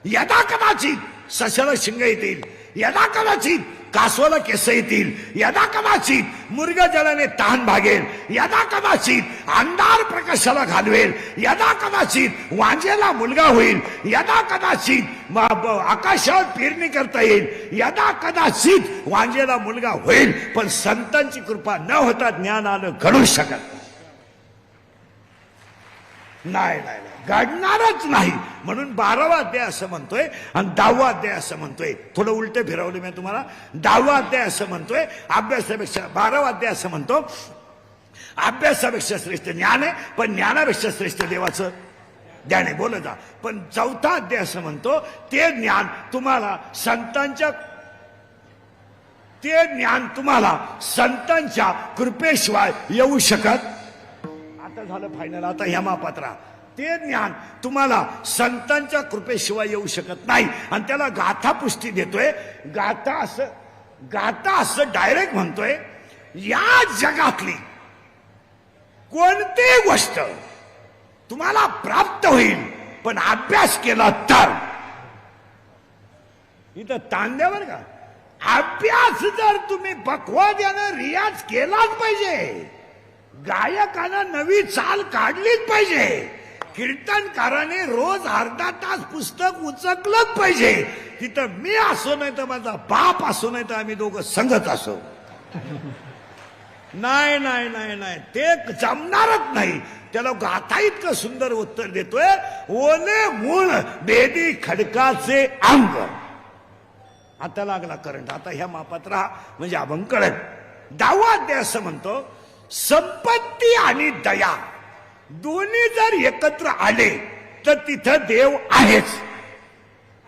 यदा कदाचित सशाला शिंग येतील, यदा कदाचित कासवाला केस येतील, यदा कदाचित मुर्ग जळाने तहान भागेल, यदा कदाचित अंधार प्रकाशाला घालवेल, यदा कदाचित वांजेला मुलगा होईल, यदा कदाचित आकाशावर पेरणी करता येईल, यदा कदाचित वांजेला मुलगा होईल. पण संतांची कृपा न होता ज्ञान आलं घडू शकत नाही, नाही घडणारच नाही. म्हणून 12वा अध्याय असं म्हणतोय आणि 10वा अध्याय असं म्हणतोय. थोडं उलट फिरवलं मी तुम्हाला. 10वा अध्याय असं म्हणतोय अभ्यासापेक्षा, 12वा अध्याय असं म्हणतो अभ्यासापेक्षा श्रेष्ठ ज्ञान आहे, पण ज्ञानापेक्षा श्रेष्ठ देवाचं ज्ञान आहे. बोलत जा. पण 4था अध्याय असं म्हणतो ते ज्ञान तुम्हाला संतांच्या कृपेशिवाय येऊ शकत. आता झालं फायनल. आता ह्या महापात्रा ते ज्ञान तुम्हाला संतांच्या कृपेशिवाय येऊ शकत नाही. आणि त्याला गाथा पुष्टी देतोय. गाथा असं डायरेक्ट म्हणतोय, या जगातली कोणती गोष्ट तुम्हाला प्राप्त होईल पण अभ्यास केला तर. इथं तांद्यावर का अभ्यास जर तुम्ही बकवाद्यानं रियाज केलाच पाहिजे, गायकानं नवी चाल काढलीच पाहिजे, कीर्तनकाराने रोज अर्धा तास पुस्तक उचकलंच पाहिजे. तिथं मी असो नाही तर माझा बाप असो नाही तर आम्ही दोघं संगत असो. नाही नाही नाही नाही ते जमणारच नाही. त्याला गाथा इतकं सुंदर उत्तर देतोय, ओले मूळ बेदी खडकाचे अंग. आता लागला करंट. आता ह्या मापात्रा म्हणजे अभंग कळत. 10वा अध्याय असं म्हणतो, संपत्ती आणि दया दोन्ही जर एकत्र आले तर तिथं देव आहेच.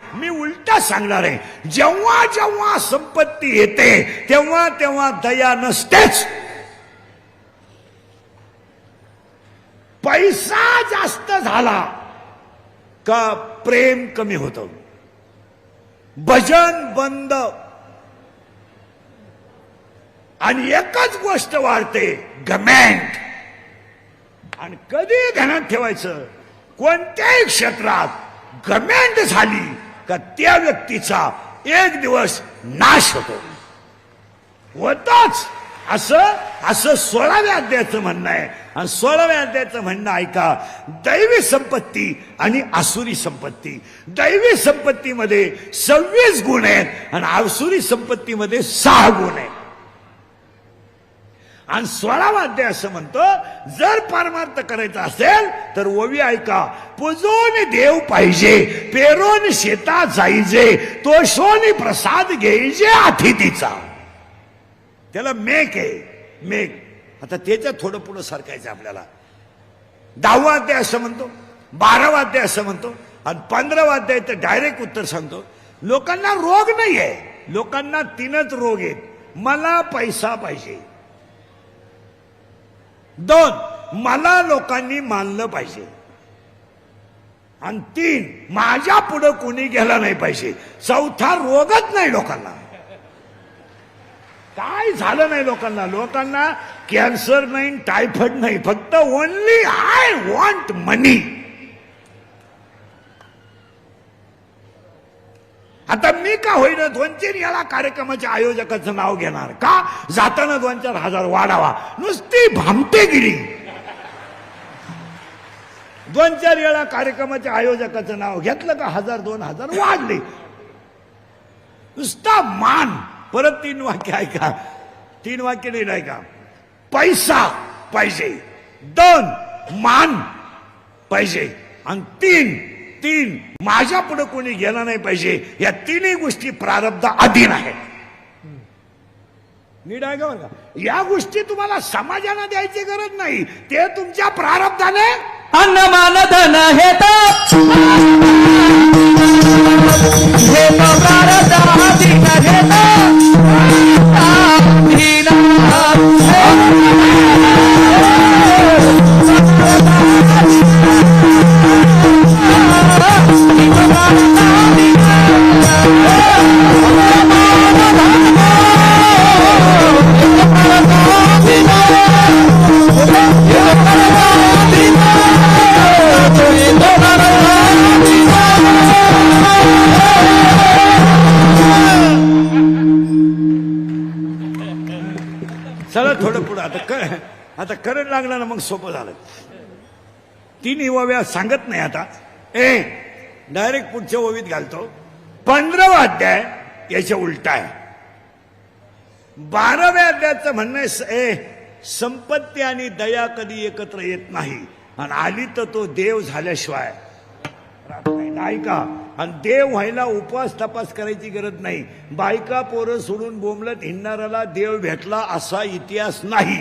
मी उलटा सांगणार आहे, जेव्हा जेव्हा संपत्ती येते तेव्हा तेव्हा दया नसतेच. पैसा जास्त झाला का प्रेम कमी होतं, भजन बंद, आणि एकच गोष्ट वाढते, घमंड. आणि कधी ध्यानात ठेवायचं, कोणत्याही क्षेत्रात घमंड झाली का त्या व्यक्तीचा एक दिवस नाश होतोच. असं 16व्या अध्यायाचं म्हणणं आहे. आणि 16व्या अध्यायाचं म्हणणं ऐका, दैवी संपत्ती आणि आसुरी संपत्ती. दैवी संपत्तीमध्ये 26 गुण आहेत आणि आसुरी संपत्तीमध्ये 6 गुण आहेत. आणि 16वा अध्याय असं म्हणतो, जर परमार्थ करायचा असेल तर ओवी ऐका, पुजून देव पाहिजे, पेरोन शेता जाईजे, तो शोनी प्रसाद घेईजे अतिथीचा. त्याला मेक आहे, मेक. आता त्याच्यात थोडं पुढं सरकायचं आपल्याला. 10वा अध्याय असं म्हणतो, 12वा अध्याय असं म्हणतो आणि 15वा अध्याय तर डायरेक्ट उत्तर सांगतो. लोकांना रोग नाही आहे, लोकांना 3च रोग आहेत. मला पैसा पाहिजे, 2 मला लोकांनी मानलं पाहिजे, आणि 3 माझ्या पुढे कोणी गेला नाही पाहिजे. 4था रोगच नाही लोकांना. काय झालं नाही लोकांना, लोकांना कॅन्सर नाही, टायफॉइड नाही, फक्त ओनली आय वॉन्ट मनी. आता मी का होईना 2-4 याला कार्यक्रमाच्या आयोजकाचं नाव घेणार का, जाताना 2-4 हजार वाढावा. नुसती भामटेगिरी. 2-4 वेळा कार्यक्रमाच्या आयोजकाचं नाव घेतलं का 1000-2000 वाढले. नुसता मान. परत 3 वाक्य ऐका, 3 वाक्य नाही ऐका. पैसा पाहिजे, 2 मान पाहिजे, आणि 3 माझ्या पुढे कोणी गेला नाही पाहिजे. या 3ही गोष्टी प्रारब्ध अधीन आहेत. नीट आहे का बरं का. या गोष्टी तुम्हाला समाजाला द्यायची गरज नाही, ते तुमच्या प्रारब्धाने. अन्न मान धन हे प्रारब्ध अधीन घेता पुढं आता करंट लागला ना, मग सोपं झालं. तिन्ही ओव्या सांगत नाही आता, डायरेक्ट पुढच्या ओवीत घालतो. 15वा अध्याय याच्या उलटा आहे. 12व्या अध्यायाचं म्हणणं आहे, संपत्ती आणि दया कधी एकत्र येत नाही, आणि आली तर तो देव झाल्याशिवाय राहत नाही का. आणि देव व्हायला उपवास तपास करायची गरज नाही. बायका पोरं सोडून बोंबलत हिंडणाऱ्याला देव भेटला असा इतिहास नाही.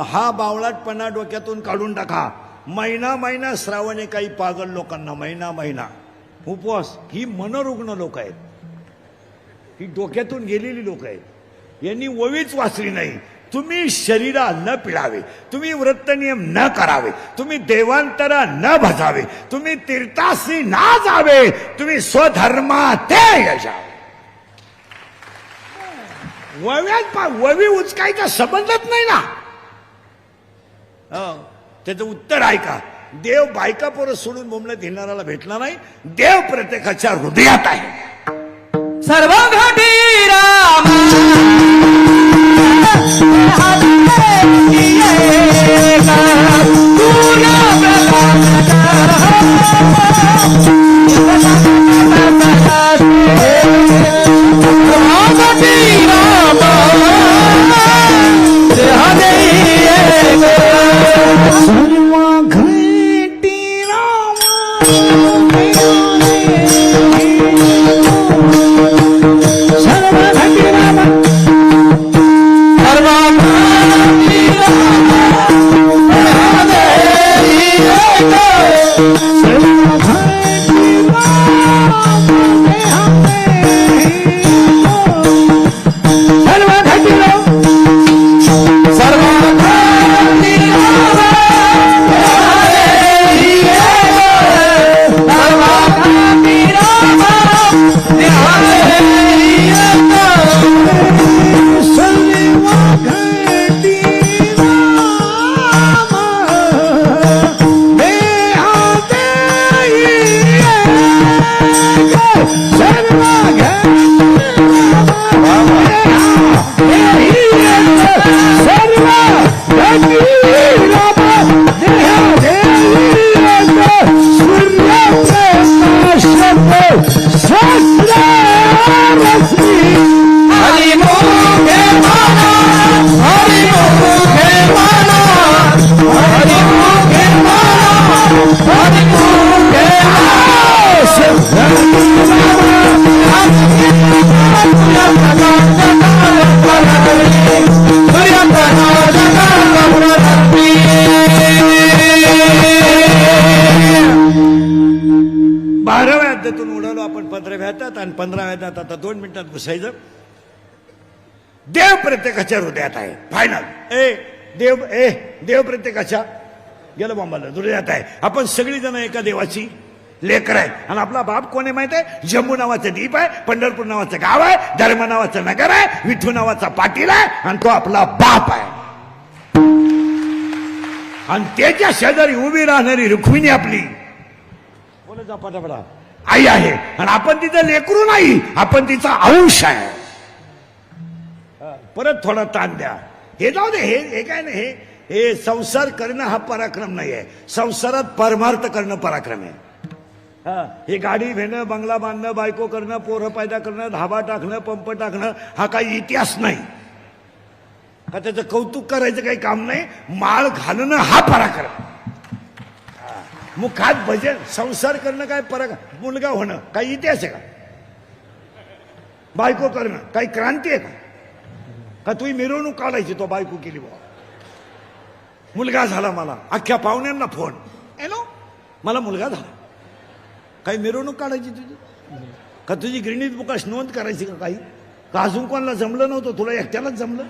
हा बावळाटपणा डोक्यातून काढून टाका. महिना श्रावणे काही पागल लोकांना महिना उपवास. ही मनोरुग्ण लोक आहेत, ही डोक्यातून गेलेली लोक आहेत. यांनी ओवीच वाचली नाही. तुम्ही शरीरा न पिळावे, तुम्ही व्रतनियम न करावे, तुम्ही देवांतरा न भजावे, तुम्ही तीर्थासी ना जावे, तुम्ही स्वधर्मा ते यशावे. ववी उचकायचा संबंधच नाही ना. त्याचं उत्तर आहे का, देव बायका पोरं सोडून बोंबलत घेणाऱ्याला भेटला नाही. देव प्रत्येकाच्या हृदयात आहे. सर्व घटी राम आपण 15व्या अध्यायात आणि 15व्या अध्यायात आता 2 मिनिटात घुसायचं. देव प्रत्येकाच्या हृदयात आहे. फायनल. देव प्रत्येकाच्या गेलं बॉम्बाला हृदयात आहे. आपण सगळी जण एका देवाची लेकर आहे. आणि आपला बाप कोण आहे माहित आहे? जम्मू नावाचं द्वीप आहे, पंढरपूर नावाचं गाव आहे, धर्म नावाचं नगर आहे, विठू नावाचा पाटील आहे, आणि तो आपला बाप आहे. आणि त्याच्या शेजारी उभी राहणारी रुक्मिणी आपली बोलायचा पटापटा आई आहे. आणि आपण तिचं लेकरू नाही, आपण तिचा अंश आहे. परत थोडा ताण द्या. हे जाऊ दे, हे काय नाही. हे संसार करणं हा पराक्रम नाही आहे. संसारात परमार्थ करणं पराक्रम आहे. हे गाडी घेणं, बंगला बांधणं, बायको करणं, पोरं पैदा करणं, धाबा टाकणं, पंप टाकणं हा काही इतिहास नाही. का त्याचं कौतुक करायचं काही काम नाही. माळ घालणं हा पराक्रम. मुखात भजन, संसार करणं काय पराक्रम. मुलगा होणं काही इतिहास आहे का? बायको करणं काही क्रांती आहे का? तुम्ही मिरवणूक काढायची, तो बायको केली बा. मुलगा झाला मला, अख्ख्या पाहुण्यांना फोन, हॅलो मला मुलगा झाला. काही मिरवणूक काढायची तुझी का? तुझी गिरणीत बुकाश नोंद करायची का? काही का अजून कोणाला जमलं नव्हतं, तुला एकट्यालाच जमलं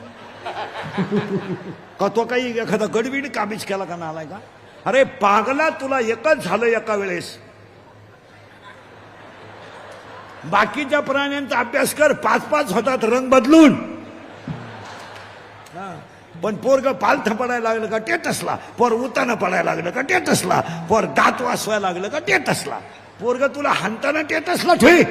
का? तो काही एखादा गडबीड काबीज केला का? नालाय का? अरे पागला, तुला एकच झालं एका वेळेस. बाकीच्या प्राण्यांचा अभ्यास कर, 5-5 होतात रंग बदलून. पण पोरग पालथं पडायला लागलं का टेटसला, पोर उताना पडायला लागलं का टेटसला, पोर दात वासवायला लागलं का टेटसला. पोरग तुला हाणताना टेटसला ठेव.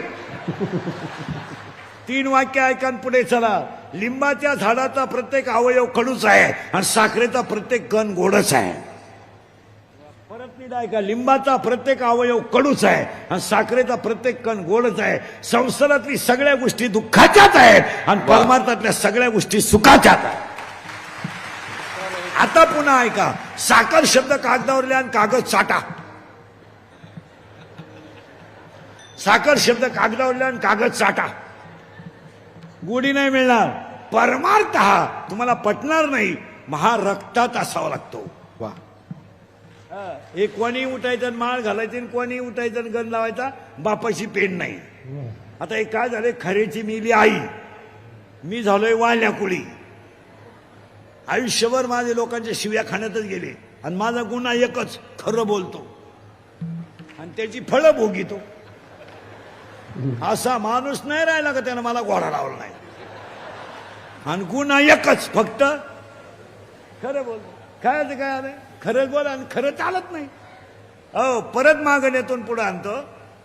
3 वाक्य ऐका पुढे चला. लिंबाच्या झाडाचा प्रत्येक अवयव कडूच आहे आणि साखरेचा प्रत्येक कण गोडच आहे. परत नीट ऐका, लिंबाचा प्रत्येक अवयव कडूच आहे आणि साखरेचा प्रत्येक कण गोडच आहे. संसारातली सगळ्या गोष्टी दुःखाच्याच आहेत आणि परमार्थातल्या सगळ्या गोष्टी सुखाच्याच आहेत. आता पुन्हा ऐका, साखर शब्द कागदावर लिहा आणि कागद चाटा. साखर शब्द कागदावर लिहा आणि कागद चाटा. गोडी नाही मिळणार. परमार्थ हा तुम्हाला पटणार नाही, महारक्तात असावा लागतो. वा, हे कोणी उठायचं आणि माळ घालायची आणि कोणी उठायचं आणि गण लावायचा, बापाशी पेन नाही. आता हे काय झाले, खरेची मिली आई, मी झालोय वाळल्या कुळी. आयुष्यभर माझे लोकांच्या शिव्या खाण्यातच गेले आणि माझा गुन्हा एकच, खरं बोलतो आणि त्याची फळं भोगितो. असा माणूस नाही राहिला का त्यानं मला घोडा लावला नाही. आणि गुन्हा एकच, फक्त खरं बोल. काय आलं, खरंच बोल आणि खरं चालत नाही. अहो, परत मागण्यातून पुढे आणतो.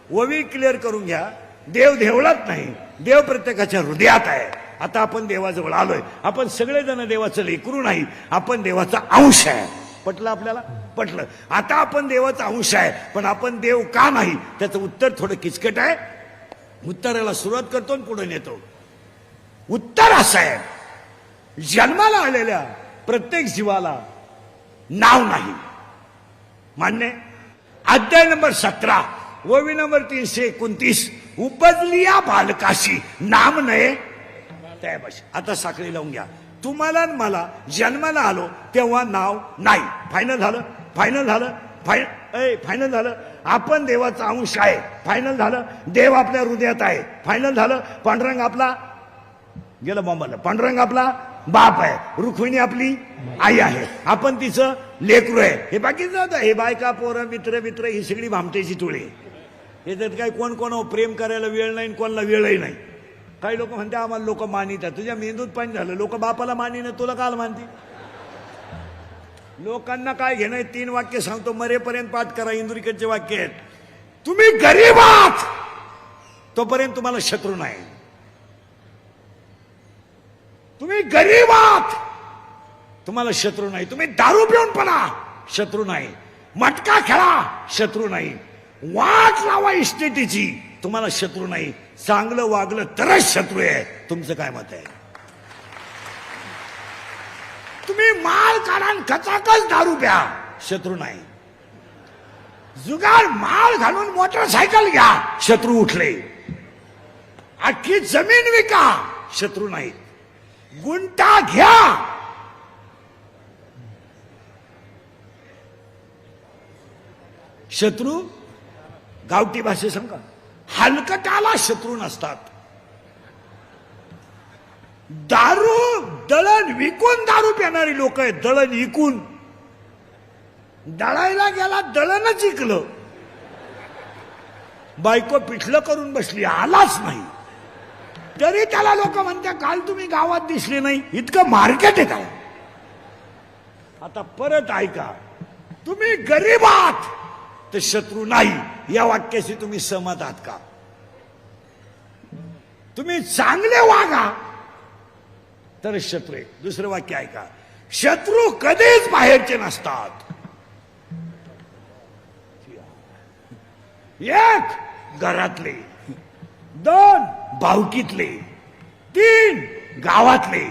ओवी क्लिअर करून घ्या, देव देवळात नाही, देव प्रत्येकाच्या हृदयात आहे. आता आपण देवाजवळ आलोय. आपण सगळेजण देवाचं लेकरू नाही, आपण देवाचा अंश आहे. पटलं आपल्याला? पटलं. आता आपण देवाचा अंश आहे, पण आपण देव का नाही, त्याचं उत्तर थोडं किचकट आहे. उत्तराला सुरुवात करतो आणि पुढे नेतो. उत्तर असं आहे, जन्माला आलेल्या प्रत्येक जीवाला नाव नाही. मान्य? अध्याय नंबर 17 ओवी नंबर 329, उपजलिया बालकाशी नाम नये त्यापाशी. आता साखळी लावून घ्या. तुम्हाला आणि मला जन्माला आलो तेव्हा नाव नाही. फायनल झालं, फायनल झालं, फायनल झालं. आपण देवाचा अंश आहे, फायनल झालं. देव आपल्या हृदयात आहे, फायनल झालं. पांडुरंग आपला गेला बॉम्बाला, पांडुरंग आपला बाप आहे, रुक्मिणी आपली आई आहे, आपण तिचं लेकरू आहे. हे बाकीचं हे बायका पोरं मित्र मित्र ही सगळी भामटेची टोळी. याच्यात काय कोण कोण प्रेम करायला वेळ नाही, कोणाला वेळही नाही. काही लोक म्हणते आम्हाला लोक मानितात. तुझ्या मेंदूत पाणी झालं, लोक बापाला मानिन, तुला काल मानते? लोकांना काय घेणं? 3 वाक्य सांगतो, मरेपर्यंत पाठ करा. इंदुरीकडचे वाक्य आहेत. तुम्ही गरीब आहात तोपर्यंत तुम्हाला शत्रू नाही. तुम्ही गरीब आहात तुम्हाला शत्रू नाही. तुम्ही दारू पिऊन पडा, शत्रू नाही. मटका खेळा, शत्रू नाही. वाट लावा इस्टेटीची, तुम्हाला शत्रू नाही. चांगलं वागलं तरच शत्रू आहे. तुमचं काय मत आहे? तुम्ही माल काढा आणि कचाकच दारू प्या, शत्रू नाही. जुगार माल घालून मोटरसायकल घ्या, शत्रू उठले. अख्खी जमीन विका, शत्रू नाही. गुंटा घ्या, शत्रू गावठी भाषे सांगा, हलकटाला शत्रू नसतात. दारू दळण विकून दारू पिणारी लोक आहेत. दळण विकून, दळायला गेला दळणच विकलं. बायको पिठलं करून बसली, आलाच नाही तरी त्याला लोक म्हणतात काल तुम्ही गावात दिसले नाही. इतकं मार्केट आहे त्याला. आता परत ऐका, तुम्ही गरीब आहात तर शत्रू नाही. या वाक्याशी तुम्ही सहमत आहात का? तुम्ही चांगले वागा तर शत्रू आहे. दुसरं वाक्य ऐका, शत्रू कधीच बाहेरचे नसतात. 1 घरातले, 2 भावकीतले, 3 गावातले,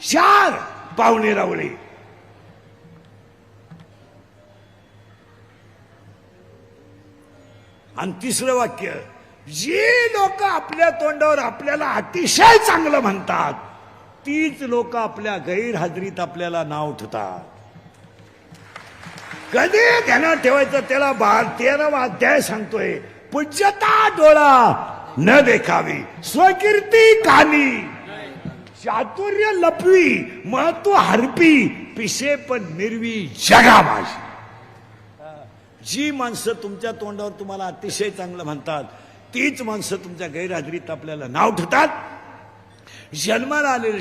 4 पाहुणे रावळे. आणि तिसरं वाक्य, जी लोक आपल्या तोंडावर आपल्याला अतिशय चांगलं म्हणतात तीच लोक आपल्या गैरहजेरीत आपल्याला नाव ठेवतात. कधी ध्यानात ठेवायचं? त्याला 13वा अध्याय सांगतोय, पूज्यता डोळा न देखावी, स्वकीर्ती कानी, चातुर्य लपवी, महत्व हरपी, पिशे पण निर्वी जगा माझी. जी माणसं तुमच्या तोंडावर तुम्हाला अतिशय चांगलं म्हणतात तीच माणसं तुमच्या गैरहजेरीत आपल्याला नाव ठेवतात. जन्माला आलेल्या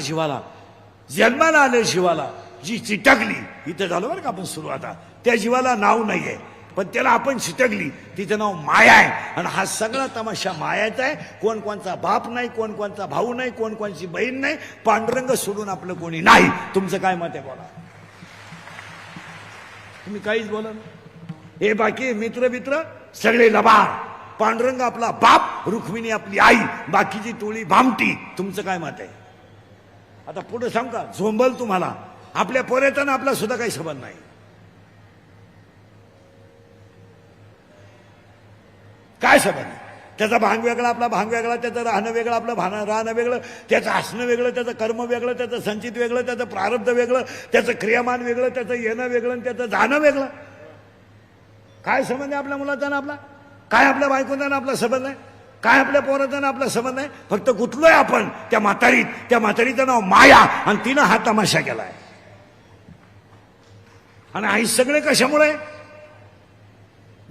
जीवाला जी चिटकली, इथं झालं बरं का आपण सुरुवात, त्या जीवाला नाव नाहीये. पण त्याला आपण चिटकली, तिचं नाव माया आहे. आणि हा सगळा तमाशा मायाचा आहे. कोण कोणचा बाप नाही, कोण कोणचा भाऊ नाही, कोण कोणची बहीण नाही, पांडुरंग सोडून आपलं कोणी नाही. तुमचं काय मत आहे बोला? तुम्ही काहीच बोला. हे बाकी मित्र मित्र सगळे लबाड. पांडुरंग आपला बाप, रुक्मिणी आपली आई, बाकीची टोळी भामटी. तुमचं काय मत आहे? आता पुढे सांग का झोंबल तुम्हाला. आपल्या पोऱ्याचा आपला सुद्धा काही संबंध नाही. काय संबंध? त्याचा भांग वेगळा, आपला भांग वेगळा, त्याचं राहणं वेगळं, आपलं राहणं वेगळं, त्याचं हसणं वेगळं, त्याचं कर्म वेगळं, त्याचं संचित वेगळं, त्याचं प्रारब्ध वेगळं, त्याचं क्रियामान वेगळं, त्याचं येणं वेगळं आणि त्याचं जाणं वेगळं. काय संबंध आहे आपल्या मुलाचा ना आपला? काय आपल्या बायकोचा ना आपला संबंध आहे? काय आपल्या पोराचा ना आपला संबंध आहे? फक्त गुंतलोय आपण त्या म्हातारीत. त्या म्हातारीचं नाव माया आणि तिनं हा तमाशा केलाय. आणि आई सगळे कशामुळे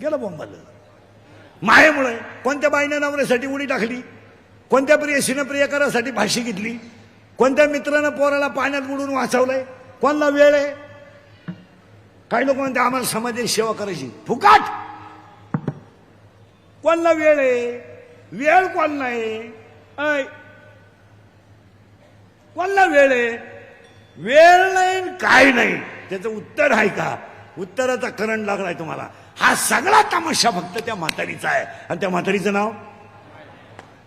गेलं बोंबाला? मायेमुळे. कोणत्या बाईने नवऱ्यासाठी उडी टाकली? कोणत्या प्रियसीनं प्रियकरासाठी फाशी घेतली? कोणत्या मित्रानं पोराला पाण्यात बुडून वाचवलंय? कोणाला वेळ आहे? काही लोक म्हणते आम्हाला समाजाची सेवा करायची. फुकाट. कोणाला वेळ आहे? वेळ कोण नाही. कोणाला वेळ आहे? वेळ नाही काय नाही. त्याचं उत्तर आहे का? उत्तराचा करंट लागलाय तुम्हाला. हा सगळा तमाशा फक्त त्या म्हातारीचा आहे. आणि त्या म्हातारीचं नाव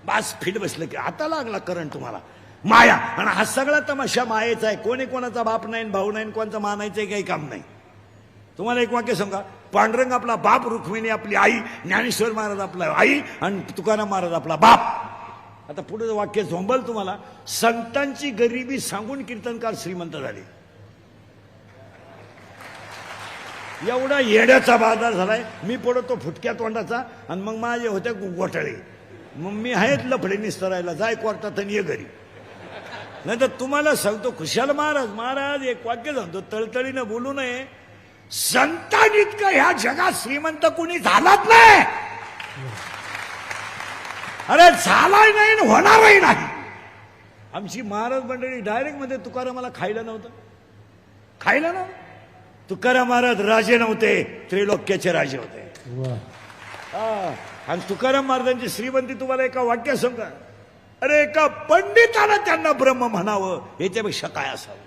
बास फिट बसलं की आता लागला करंट तुम्हाला. माया. आणि हा सगळा तमाशा मायेचा आहे. कोणी कोणाचा बाप नाही, भाऊ नाही, कोणाचा मानायचं काही काम नाही. तुम्हाला एक वाक्य सांगा. पांडुरंग आपला बाप, रुक्मिणी आपली आई, ज्ञानेश्वर महाराज आपला आई आणि तुकाराम महाराज आपला बाप. आता पुढे वाक्य झोंबल तुम्हाला. संतांची गरिबी सांगून कीर्तनकार श्रीमंत झाले. एवढा येड्याचा बाजार झालाय. मी पडतो फुटक्या तोंडाचा आणि मग माझे होते गोठाळे. मग मी आहेत लफडे निस्तरायला. जाय कोर्टात आणि ये घरी. नाही तर तुम्हाला सांगतो खुशाल महाराज एक वाक्य सांगतो, तळतळीनं बोलू नये. संतांइतकं ह्या जगात श्रीमंत कोणी झालाच नाही. अरे झालाय नाही, होणारही नाही. आमची महाराज मंडळी डायरेक्ट मध्ये तुकारामाला खायला नव्हतं. खायला नव्हतं. तुकाराम महाराज राजे नव्हते, त्रिलोक्याचे राजे होते. आणि तुकाराम महाराजांची श्रीमंती तुम्हाला एका वाक्यात सांगा. अरे एका पंडितानं त्यांना ब्रह्म म्हणावं याच्यापेक्षा काय असावं.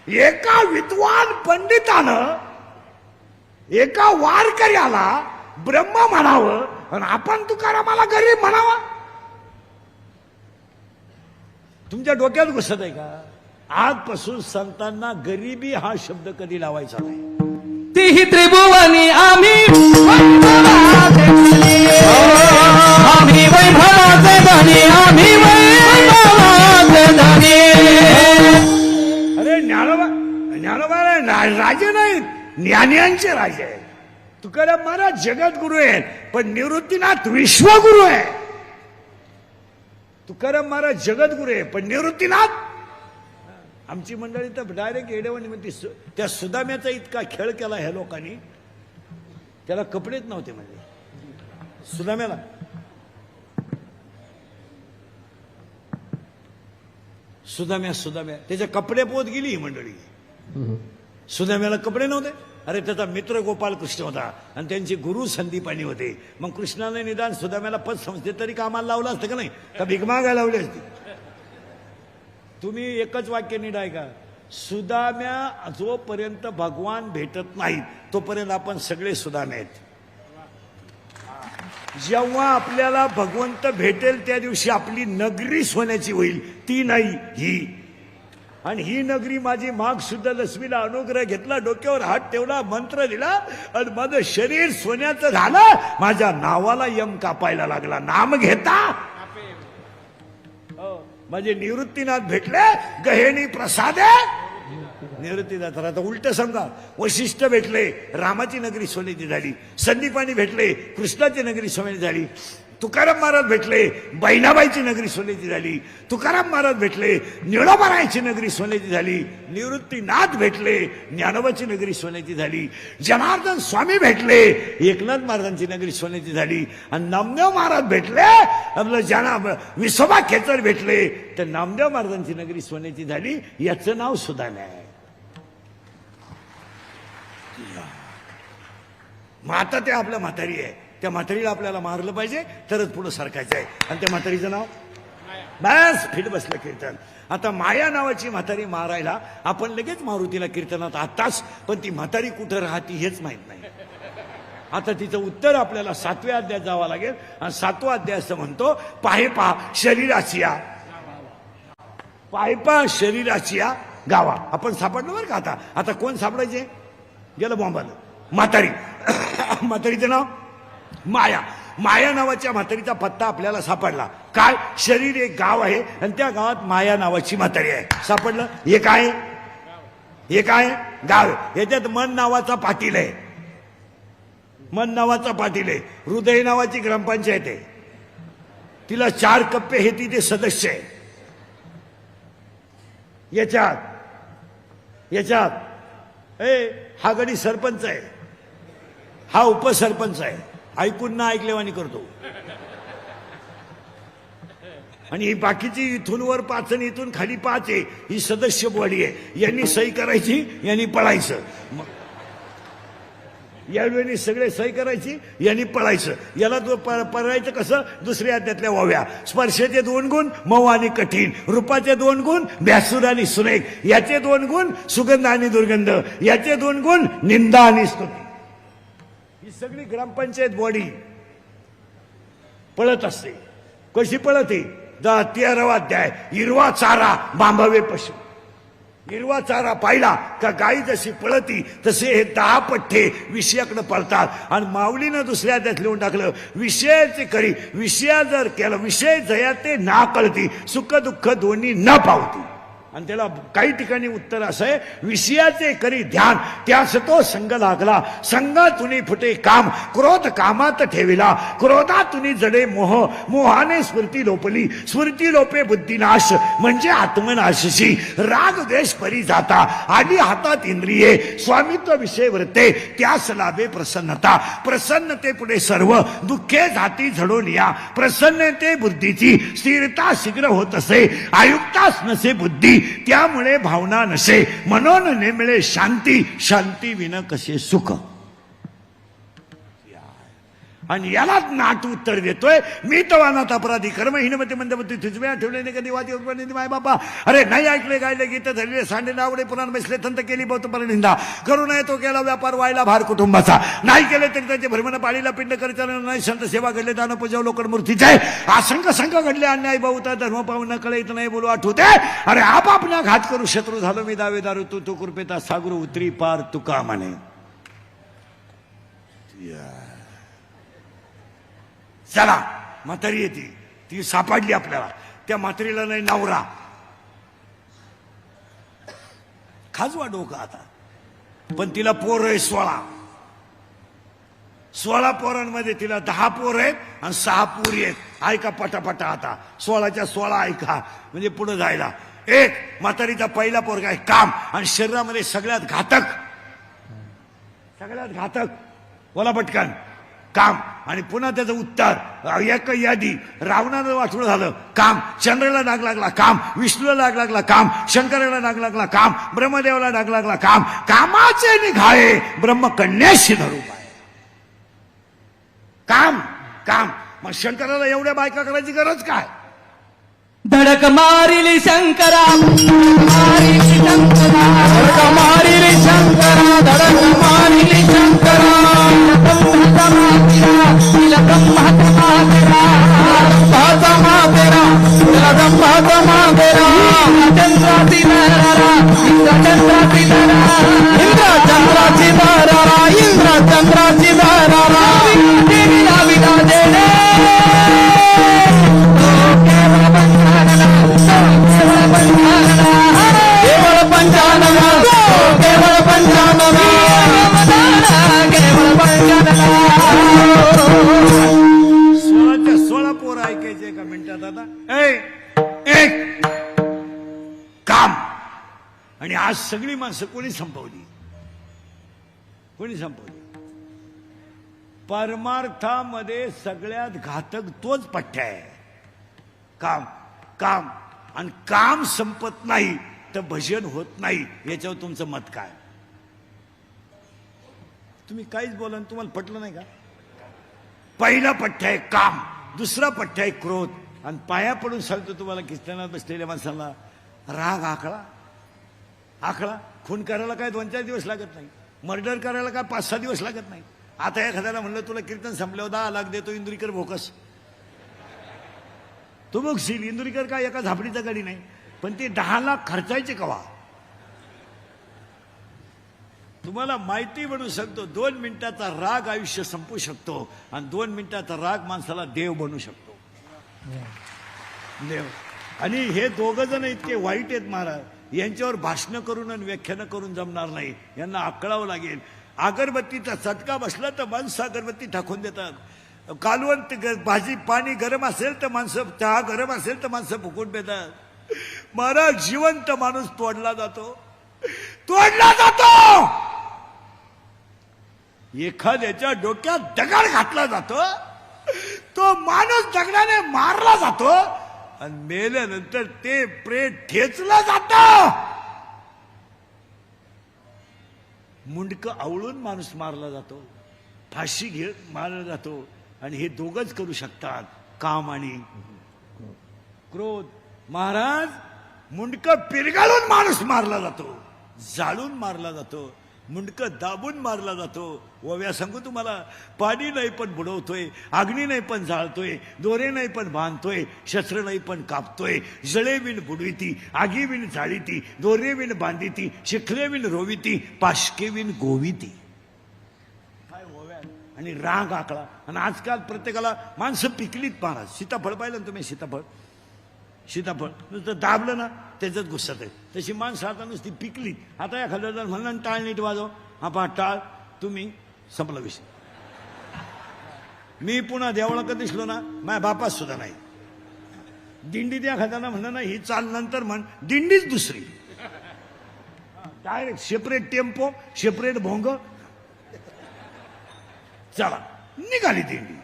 एका विद्वान पंडितानं एका वारकऱ्याला ब्रह्म म्हणावं आणि आपण तुकारामाला गरीब म्हणावा. तुमच्या डोक्यात घुसत आहे का? आजपासून संतांना गरिबी हा शब्द कधी लावायचा नाही. तीही त्रिभुवनी आम्ही आम्ही वैभवाचे धनी, आम्ही वैभवाचे धनी. अरे ज्ञानोबा राजे नाहीत, ज्ञानियांचे राजे आहेत. तुकाराम महाराज जगद्गुरु आहेत, पण निवृत्तीनाथ विश्वगुरु आहे. तुकाराम महाराज जगद्गुरु आहे, पण निवृत्तीनाथ. आमची मंडळी तर डायरेक्ट येडेवणी म्हणते. त्या सुदाम्याचा इतका खेळ केला ह्या लोकांनी. त्याला कपडेच नव्हते म्हणजे सुदाम्याला. सुदाम्या त्याचे कपडे पोत गेली ही मंडळी. सुदाम्याला कपडे नव्हते. अरे त्याचा मित्र गोपाल कृष्ण होता आणि त्यांचे गुरु संदीपानी होते. मग कृष्णाने निदान सुदाम्याला पद संस्थेत तरी कामाला लावलं असतं का नाही? का भिकमागायला लावली असती? तुम्ही एकच वाक्य नीट ऐका. सुदाम्या जोपर्यंत भगवान भेटत नाही तोपर्यंत आपण सगळे सुदामे आहेत. जेव्हा आपल्याला भगवंत भेटेल त्या दिवशी आपली नगरी सोन्याची होईल. ती नाही ही. आणि ही नगरी माझी माग सुद्धा लक्ष्मीला अनुग्रह घेतला, डोक्यावर हात ठेवला, मंत्र दिला आणि माझं शरीर सोन्याचं झालं. माझ्या नावाला यम कापायला लागला. नाम घेता माझे निवृत्तीनाथ भेटले. गहेनी प्रसादे निवृत्तीनाथ. आता उलट सांगा. वशिष्ठ भेटले, रामाची नगरी सोन्याची झाली. संदीपानी भेटले, कृष्णाची नगरी सोन्याची झाली. तुकाराम महाराज भेटले, बहिणाबाईची नगरी सोन्याची झाली. तुकाराम महाराज भेटले, निळोबारायची नगरी सोन्याची झाली. निवृत्तीनाथ भेटले, ज्ञानोबाची नगरी सोन्याची झाली. जनार्दन स्वामी भेटले, एकनाथ महाराजांची नगरी सोन्याची झाली. आणि नामदेव महाराज भेटले, आपलं विसोबा खेचर भेटले, तर नामदेव महाराजांची नगरी सोन्याची झाली. याचं नाव सुदाम्या आहे. मग आता ते आपल्या म्हातारी आहे, त्या म्हातारीला आपल्याला मारलं पाहिजे तरच पुढे सरकायचं आहे. आणि त्या म्हातारीचं नाव बस फिट बसलं कीर्तन. आता माया नावाची म्हातारी मारायला आपण लगेच मारुतीला कीर्तनात आताच, पण ती म्हातारी कुठं राहती हेच माहित नाही. आता तिचं उत्तर आपल्याला 7व्या अध्यायात जावं लागेल. आणि 7वा अध्याय असं म्हणतो, पाहेपा शरीराची या पाहेपा शरीराची या गावा. आपण सापडलो बरं का. आता आता कोण सापडायचे? गेलं बॉम्बाला. म्हातारी म्हातारीचं नाव माया. माया नावाच्या म्हातारीचा पत्ता आपल्याला सापडला. काय? शरीर एक गाव आहे आणि त्या गावात माया नावाची म्हातारी आहे. सापडलं. हे काय? हे काय? गाव आहे. याच्यात मन नावाचा पाटील आहे. मन नावाचा पाटील आहे. हृदय नावाची ग्रामपंचायत आहे. तिला 4 कप्पे हे तिथे सदस्य आहे. याच्यात हा गडी सरपंच आहे, हा उपसरपंच आहे. ऐकून ना ऐकलेवानी करतो. आणि ही बाकीची इथून वर 5 आणि इथून खाली 5 आहे. ही सदस्य बॉडी आहे. यांनी सही करायची, यांनी पळायचं. यावेळी सगळे सही करायची, यांनी पळायचं. याला पळायचं कसं? दुसऱ्या अध्यायातल्या ओव्या. स्पर्शाचे 2 गुण मऊ आणि कठीण, रूपाचे 2 गुण भ्यासूर आणि सुरेख, याचे 2 गुण सुगंध आणि दुर्गंध, याचे 2 गुण निंदा आणि स्तुती. ही सगळी ग्रामपंचायत बॉडी पळत असते. कशी पळते? 13वा अध्याय. हिरवा चारा बांबावे पशु. हिरवा चारा पाहिला का गाई जशी पळती तसे हे 10 पठ्ठे विषयाकडे पळतात. आणि माऊलीनं दुसऱ्या अध्यायात लिहून टाकलं, विषयाचे करी विषया जर केला विषय जया ते ना कळती, सुख दुःख दोन्ही न पावती. आणि त्याला काही ठिकाणी उत्तर असं आहे, विषयाचे करी ध्यान त्यास तो संग लागला, संगातुनी फुटे काम, क्रोध कामात ठेविला, क्रोधातुनी जडे मोह, मोहाने स्मृती लोपली, स्मृती लोपे बुद्धिनाश म्हणजे आत्मनाशशी, राग द्वेष परी जाता, आली हातात इंद्रिये, स्वामित्व विषय वृत्ते त्यास लाभे प्रसन्नता, प्रसन्नते पुढे सर्व दुःखे जाती झडून या, प्रसन्नते बुद्धीची स्थिरता शीघ्र होत असे, आयुक्तास नसे बुद्धी त्यामुळे भावना नसे, म्हणून ने मिळे शांती, शांती विन कसे सुख. आणि यालाच नाट उत्तर देतोय, मी तो अनाथ अपराधी कर्महीनमते मंदमती तुझव्या ठेवले कधी वादी उपनिधी माय बाबा. अरे नाही ऐकले गायले गीत धरले सांडे नावडे पुराण बसले थंत केली बहुत परनिंदा, करू नये तो केला व्यापार व्हायला भार कुटुंबाचा, नाही केले तरी त्याचे भ्रमण पाळीला पिंड करीत नाही, संत सेवा घडले दान पूजव लोकड मूर्तीचे असंख्य संख्य घडले, अन्याय बहुता धर्म पाहून कळत नाही बोलू आठवते. अरे आपापल्या घात करू शत्रू झालो मी दावेदारू, तू तो कृपेता सागरू उतरी पार तुका म्हणे. चला म्हातारी येते, ती सापडली आपल्याला. त्या म्हातारीला नाही नवरा, खाजवा डोका आता. पण तिला पोर आहे 16 पोरांमध्ये तिला 10 पोर आहेत आणि 6 पोरी आहेत. ऐका पटापटा आता 16च्या 16 ऐका म्हणजे पुढे जायला. एक म्हातारीचा पहिला पोरगा आहे काम, आणि शरीरामध्ये सगळ्यात घातक बोला पटकन काम. आणि पुन्हा त्याचं उत्तर एक यादी. रावणानं वाटलं झालं काम, चंद्राला डाग लागला काम, विष्णूला डाग लागला काम, शंकराला डाग लागला काम, ब्रह्मदेवाला डाग लागला काम, कामाचे निघाळे ब्रह्मकन्याशी धरू पाय. काम काम. मग शंकराला एवढ्या बायका करायची गरज काय? धडक मारिली शंकरा, मारिली शंकरा, धडक मारिली शंकरा, धडक मारिली शंकरा, ब्रह्माचा मातेरा, तिला ब्रह्माचा मातेरा, ब्रह्माचा मातेरा, तिला ब्रह्माचा मातेरा, चंद्राची दारारा, इंद्र चंद्राची दारारा, इंद्र चंद्राची दारारा, इंद्र चंद्राची दारारा, देवीला विना देणे केवळ पंचानना, केवळ पंचानना, केवळ पंचानना. 16च्या 16 पोर ऐकायचे एका मिनिटात. आता एक काम. आणि आज सगळी माणसं कोणी संपवली? परमार्थामध्ये सगळ्यात घातक तोच पठ्ठ्या आहे, काम काम. आणि काम संपत नाही तर भजन होत नाही. याच्यावर तुमचं मत काय? तुम्ही काहीच बोला आणि तुम्हाला पटलं नाही का? पहिला पठ्य आहे काम, दुसरा पठ्य आहे क्रोध. आणि पाया पडून सांगतो तुम्हाला, ख्रिस्तानात बसलेल्या माणसाला राग आखळा. खून करायला काय 2-4 दिवस लागत नाही, मर्डर करायला काय 5-6 दिवस लागत नाही. आता एखाद्याला म्हणलं तुला कीर्तन संपल्यावर 10 लाख देतो, इंदुरीकर भोकस, तू बघशील इंदुरीकर काय एका झापडीचा गाडी नाही. पण ते 10 लाख खर्चायचे कवा? तुम्हाला माहिती बनवू शकतो, 2 मिनिटाचा राग आयुष्य संपू शकतो आणि 2 मिनिटाचा राग माणसाला देव बनवू शकतो. देव. आणि हे दोघं जण इतके वाईट आहेत महाराज, यांच्यावर भाषण करून आणि व्याख्यानं करून जमणार नाही, यांना आकळावं लागेल. अगरबत्तीचा चटका बसला तर माणसं अगरबत्ती टाकून देतात. कालवण भाजी पाणी गरम असेल तर माणसं, चहा गरम असेल तर माणसं फुकून देतात. महाराज जिवंत माणूस तोडला जातो. एखाद्याच्या डोक्यात दगड घातला जातो, तो माणूस दगडाने मारला जातो आणि मेल्यानंतर ते प्रेत ठेचलं जात. मुंडकं आवळून माणूस मारला जातो, फाशी घेत मारला जातो. आणि हे दोघंच करू शकतात, काम आणि क्रोध. महाराज मुंडकं पिरगाळून माणूस मारला जातो, जाळून मारला जातो, मुंडकं दाबून मारला जातो. ओव्या सांगू तुम्हाला, पाणी नाही पण बुडवतोय, अग्नी नाही पण जाळतोय, दोरे नाही पण बांधतोय, शस्त्र नाही पण कापतोय. जळे विण बुडविती, आगी विण जाळीती, दोरे विण बांधिती, शिखले विण रोविती, पाशके विण गोविती. काय ओव्या. आणि राग आकळा. आणि आजकाल प्रत्येकाला माणसं पिकलीत महाराज. सीताफळ पाहिलं ना तुम्ही? सीताफळ नुसतं दाबलं ना त्याच्यात घुसत आहे. तशी माणसं आता नुसती पिकली. आता एखाद्या जण म्हणलं टाळ नीट वाजव, हा पहा टाळ, तुम्ही संपला विषय. मी पुन्हा देवळाकडे दिसलो ना, माझ्या बापात सुद्धा नाही. दिंडीत एखाद्याला म्हणलं ना ही चाल नंतर म्हण, दिंडीच दुसरी. डायरेक्ट सेपरेट टेम्पो, सेपरेट भोंग, चला निघाली दिंडी.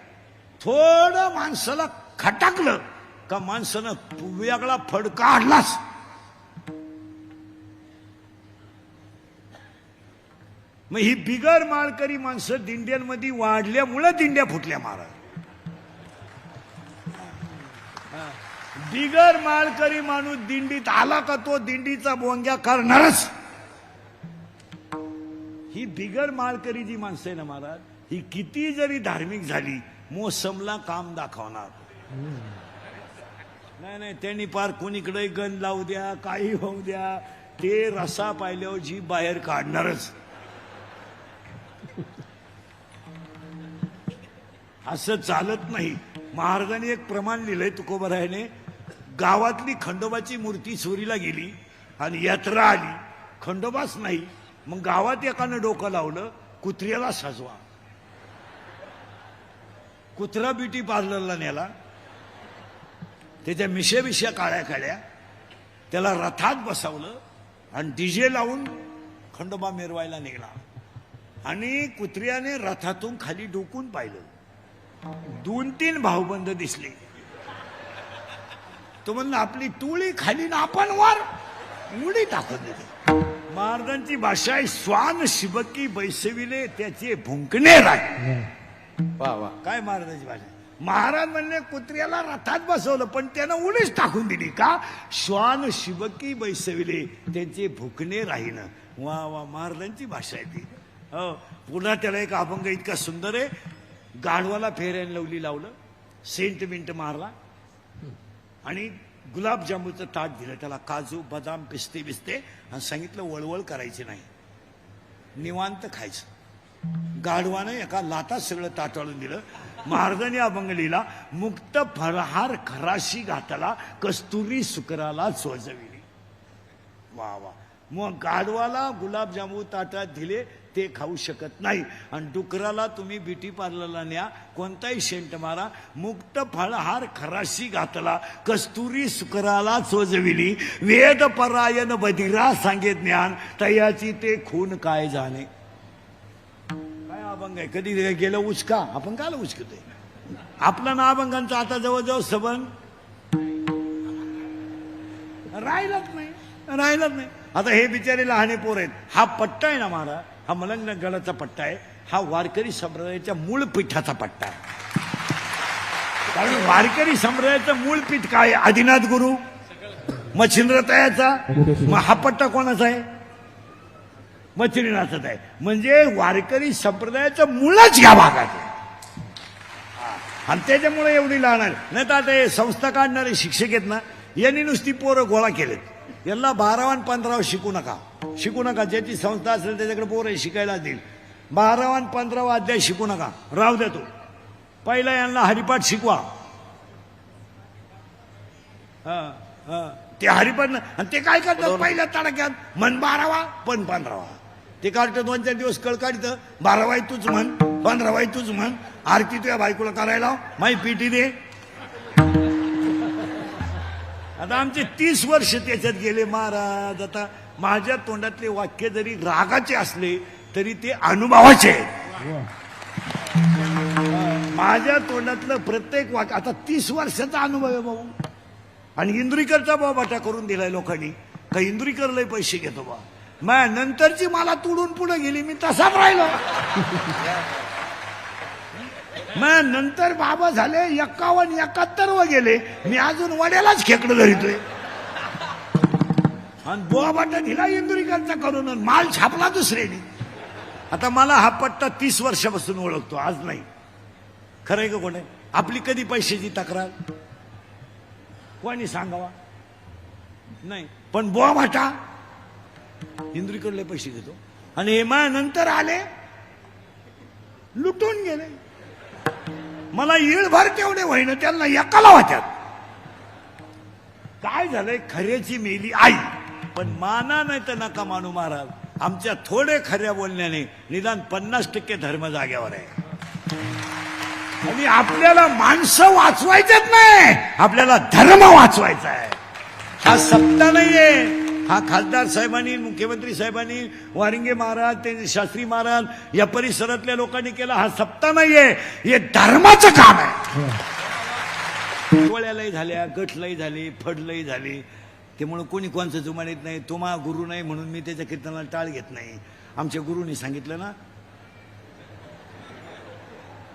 थोडं माणसाला खटाकलं का माणसानं वेगळा फड काढलाच. मग ही बिगर माळकरी माणसं दिंड्यांमध्ये वाढल्यामुळे दिंड्या फुटल्या महाराज. बिगर माळकरी माणूस दिंडीत आला का तो दिंडीचा बोंग्या करणारच. ही बिगर माळकरी जी माणसं आहे ना महाराज, ही किती जरी धार्मिक झाली, मोसमला काम दाखवणार नाही. त्यांनी पार कोणीकडे गण लावू द्या, काही होऊ द्या, ते रसा पाहिल्यावर जी बाहेर काढणारच. असं चालत नाही. महाराजांनी एक प्रमाण लिहिलंय तुकोबरायाने. गावातली खंडोबाची मूर्ती चोरीला गेली आणि यात्रा आली, खंडोबाच नाही. मग गावात एकानं डोकं लावलं, कुत्र्याला सजवा. कुत्रा ब्युटी पार्लरला नेला, त्याच्या मिशा काळ्या काढ्या, त्याला रथात बसवलं आणि डीजे लावून खंडोबा मिरवायला निघाला. आणि कुत्र्याने रथातून खाली डोकून पाहिलं, 2-3 भाऊबंद दिसले. तो म्हणला आपली टोळी खाली ना आपण वर, उडी टाकून दिली. महाराजांची भाषा आहे, श्वान शिबकी बैसविले त्याचे भुंकणे राहिले. वा वा. काय महाराजांची भाषा. महाराज म्हणले कुत्र्याला रथात बसवलं पण त्यानं उडीच टाकून दिली का? श्वान शिबकी बैसविले त्यांचे भुकणे राहीन. वा वा, महाराजांची भाषा आहे ती. हो. पुन्हा त्याला एक अभंग इतका सुंदर आहे. गाढवाला फेऱ्यान लवली लावलं, सेंट मिंट मारला आणि गुलाबजामुनचं ताट दिलं त्याला, काजू बदाम पिस्ते बिस्ते, आणि सांगितलं वळवळ करायची नाही, निवांत खायचं. गाढवानं एका लातात सगळं ताटाळून दिलं. महाराजांनी अभंग लिहिला, मुक्त फरहार खराशी घातला, कस्तुरी सुकराला चोजविली. वा वा. मग गाढवाला गुलाबजामू ताटात दिले, ते खाऊ शकत नाही. आणि डुकराला तुम्ही ब्युटी पार्लरला न्या, कोणताही सेंट मारा, मुक्त फळहार खराशी घातला, कस्तुरी सुकराला चोजविली, वेद परायण बधिरा सांगे ज्ञान, तयाची ते खून काय जाणे. काय अभंग आहे. कधी गेलं उचका, आपण कायला उचकतोय. आपला ना अभंगांचा आता जवळजवळ सबंध राहिलाच नाही. आता हे बिचारे लहाने पोर आहेत. हा पट्टा आहे ना महाराज, हा मलंग गडाचा पट्टा आहे. हा वारकरी संप्रदायाच्या मूळ पीठाचा पट्टा आहे. कारण वारकरी संप्रदायाचं मूळ पीठ काय? आदिनाथ गुरु, मच्छिंद्र तयाचा. मग हा पट्टा कोणाचा आहे? मच्छिंद्रनाथाचा आहे. म्हणजे वारकरी संप्रदायाचं मूळच या भागात आहे. आणि त्याच्यामुळे एवढी लहान आहे. नाही तर आता हे संस्था काढणारे शिक्षक आहेत ना, यांनी नुसती पोरं गोळा केलेत. यांना 12 आणि 15 शिकू नका, शिकू नका. ज्याची संस्था असेल त्याच्याकडे पोरं शिकायला देईल. 12 आणि 15 अध्याय शिकू नका, राहू द्या. तो पहिला यांना हरिपाठ शिकवा. ते हरिपाठ आणि ते काय करतात? पहिल्या तडक्यात मन 12वा पण 15वा. ते काढतं 2-4 दिवस कळ काढतं. 12वाई तूच म्हण, 15वाई तूच म्हण. आरती तुझ्या बायकोला करायला माही पीठी दे. आता आमचे 30 वर्ष त्याच्यात गेले महाराज. आता माझ्या तोंडातले वाक्य जरी रागाचे असले तरी ते अनुभवाचे आहेत. माझ्या तोंडातलं प्रत्येक वाक्य आता 30 वर्षाचा अनुभव आहे भाऊ. आणि इंद्रिकरचा बाटा करून दिलाय लोकांनी. का इंद्रिकर लय पैसे घेतो बा. मग नंतरची मला तुडून पुढे गेली, मी तसाच राहिलो. मग नंतर बाबा झाले 51-71 व गेले, मी अजून वड्यालाच खेकडं धरितोय. आणि बोवा बाटा दिला इंदुरीकरचा करून, माल छापला दुसऱ्याने. आता मला हा पट्टा 30 वर्षापासून ओळखतो, आज नाही. खरं आहे का कोण आहे? आपली कधी पैशाची तक्रार कोणी सांगावा नाही. पण बोवा बाटा इंदुरीकरला पैसे घेतो. आणि हेमा नंतर आले लुटून गेले. मला येळभर तेवढे होईना, त्यांना एकाला वाटत. काय झालंय? खऱ्याची मेली आई. पण माना नाही तर नका मानू महाराज. आमच्या थोडे खऱ्या बोलण्याने निदान 50% धर्म जाग्यावर आहे. आणि आपल्याला माणसं वाचवायचेच नाही, आपल्याला धर्म वाचवायचा आहे. हा सप्ताह नाहीये. हा खासदार साहेबांनी, मुख्यमंत्री साहेबांनी, वारिंगे महाराज, ते शास्त्री महाराज, या परिसरातल्या लोकांनी केला हा सप्ताह नाहीये. हे धर्माचं काम आहे. डोळ्यालाही झाल्या, गठलाही झाली, फडलही झाली. त्यामुळे कोणी कोणचं जुमानीत नाही. तो मा गुरु नाही म्हणून मी त्याच्या कीर्तनाला टाळ घेत नाही. आमच्या गुरुनी सांगितलं ना,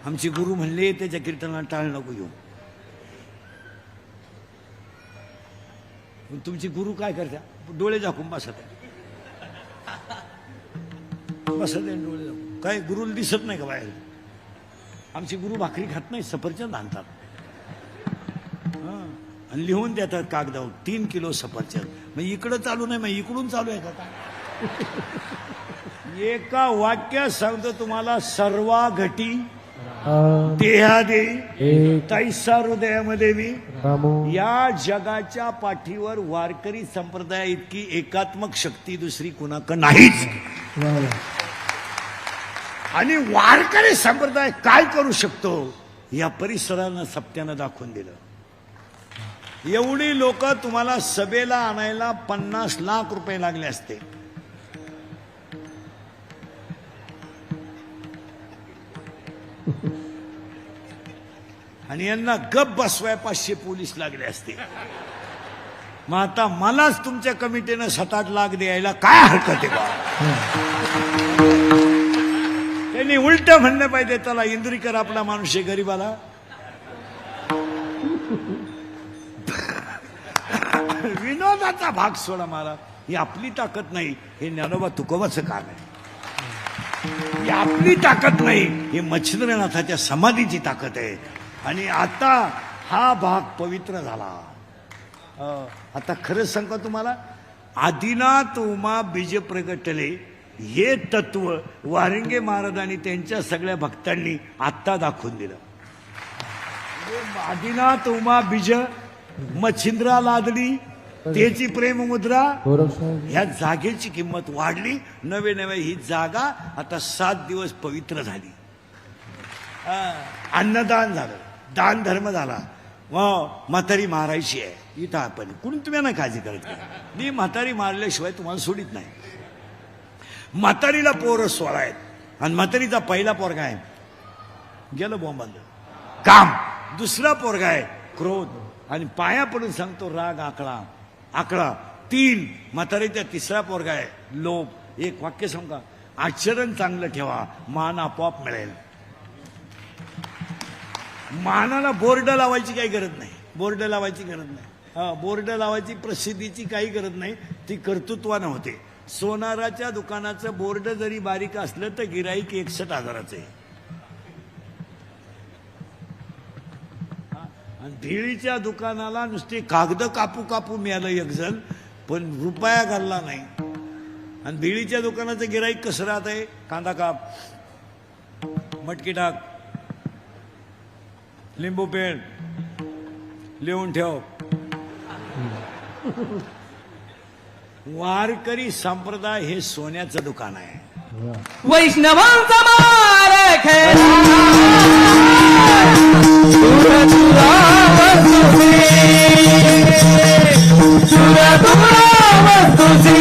आमचे गुरु म्हणले त्याच्या कीर्तनाला टाळ नको घेऊ. तुमचे गुरु काय करता? डोळे झाकून बसत आहे, बसत आहे डोळे झाकून. काय गुरुला दिसत नाही का बाहेर? आमचे गुरु भाकरी खात नाही, सफरचंद आणतात आणि लिहून देतात कागदावर 3 किलो सफरचंद. मग इकडं चालू नाही, मग इकडून चालू आहे का? एका वाक्यात सांगतो तुम्हाला, सर्वा घटी देहादे तैसा हृदयामध्ये मी. या जगाच्या पाठीवर वारकरी संप्रदाय इतकी एकात्मक शक्ती दुसरी कुणाकडे नाहीच. आणि वारकरी संप्रदाय काय करू शकतो या परिसरानं सप्त्यानं दाखवून दिलं. एवढी लोक तुम्हाला सभेला आणायला 50 लाख रुपये लागले असते. आणि यांना गप बसवाय 500 पोलीस लागले असते. मग आता मलाच तुमच्या कमिटीनं 7-8 लाख द्यायला काय हरकत आहे बा? त्यांनी उलट म्हणलं पाहिजे, चला इंदुरीकर आपला माणूस आहे, गरीबाला विनोदाचा भाग सोडा. मला ही आपली ताकद नाही, हे ज्ञानोबा तुकोबाचं काम आहे. ही आपली ताकद नाही, हे मच्छिंद्रनाथाच्या समाधीची ताकद आहे. आणि आता हा भाग पवित्र झाला. आता खरंच सांगतो तुम्हाला, आदिनाथ उमा बीज प्रगटले हे तत्व वारिंगे महाराजांनी त्यांच्या सगळ्या भक्तांनी आत्ता दाखवून दिलं. आदिनाथ उमा बीज मच्छिंद्रा लादली, त्याची प्रेममुद्रा, ह्या जागेची किंमत वाढली. नवे नवे ही जागा आता 7 दिवस पवित्र झाली. अन्नदान झालं, दान धर्म झाला. म्हातारी मारायची आहे इथं. आपण कुणी तुम्ही नाही काळजी करत. मी म्हातारी मारल्याशिवाय तुम्हाला सोडित नाही. म्हातारीला पोरं 16 आहेत आणि म्हातारीचा पहिला पोरगा आहे गेलं बॉम्बाला काम. दुसरा पोरगा आहे क्रोध आणि पाया पडून सांगतो राग आकडा 3. म्हातारीचा तिसरा पोरगा आहे लोभ. एक वाक्य सांगा, आचरण चांगलं ठेवा, मान आपोआप मिळेल. मानाला बोर्ड लावायची काही गरज नाही, बोर्ड लावायची गरज नाही. बोर्ड लावायची प्रसिद्धीची काही गरज नाही, ती कर्तृत्वानं होते. सोनाराच्या दुकानाचं बोर्ड जरी बारीक असलं तर गिराईक 61,000चं आहे. आणि भेळीच्या दुकानाला नुसते कागद कापू कापू मिळालं एक जण, पण रुपया घालला नाही. आणि भेळीच्या दुकानाचं गिराईक कसं राहत आहे? कांदा काप, मटकी टाक, लिंबू पेंड लिहून ठेव. वारकरी संप्रदाय हे सोन्याचं दुकान आहे. वैष्णवांचा मार खेळा तुरा तुरा वस्तुसी तुरा तुरा वस्तुसी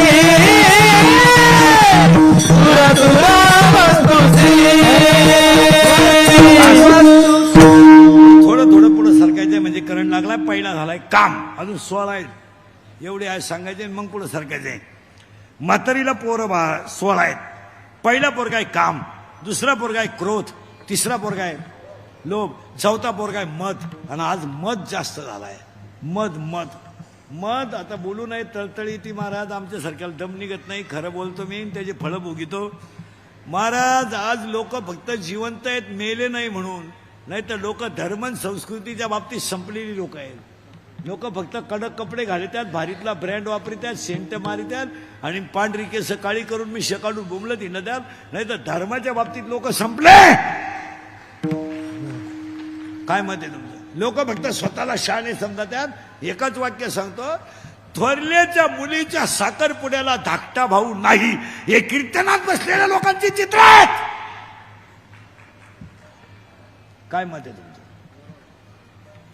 तुरा तुरा वस्तुसी. थोडं थोडं पुढे सरकायचंय म्हणजे करंट लागलाय. पहिला झालाय काम, अजून 16 आहेत. एवढे आज सांगायचे मग पुढे सरकायचंय. म्हातारीला पोरं 16 आहेत. पहिला पोरगा आहे काम, दुसरा पोरगा आहे क्रोध, तिसरा पोरगा आहे लोभ, चौथा पोरगा आहे मद. आणि आज मद जास्त झालाय. मद मद मद आता बोलू नये, तळतळी ती महाराज. आमच्यासारख्याला दम निघत नाही. खरं बोलतो मी, त्याची फळं भोगितो महाराज. आज लोक फक्त जिवंत आहेत, मेले नाही म्हणून. नाही तर लोक धर्म आणि संस्कृतीच्या बाबतीत संपलेली लोक आहेत. लोक फक्त कडक कपडे घालतात, भारीतला ब्रँड वापरतात, सेंट मारितात आणि पांढरी केस काळी करून मी काढून बोंबलत हिंडतात. नाही तर धर्माच्या बाबतीत लोक संपले. काय मत आहे तुमचं? लोक फक्त स्वतःला शहाणे समजतात. एकच वाक्य सांगतो, थोरल्याच्या मुलीच्या साखरपुड्याला धाकटा भाऊ नाही. हे कीर्तनात बसलेल्या लोकांची चित्र आहेत. काय मत आहे तुमचं?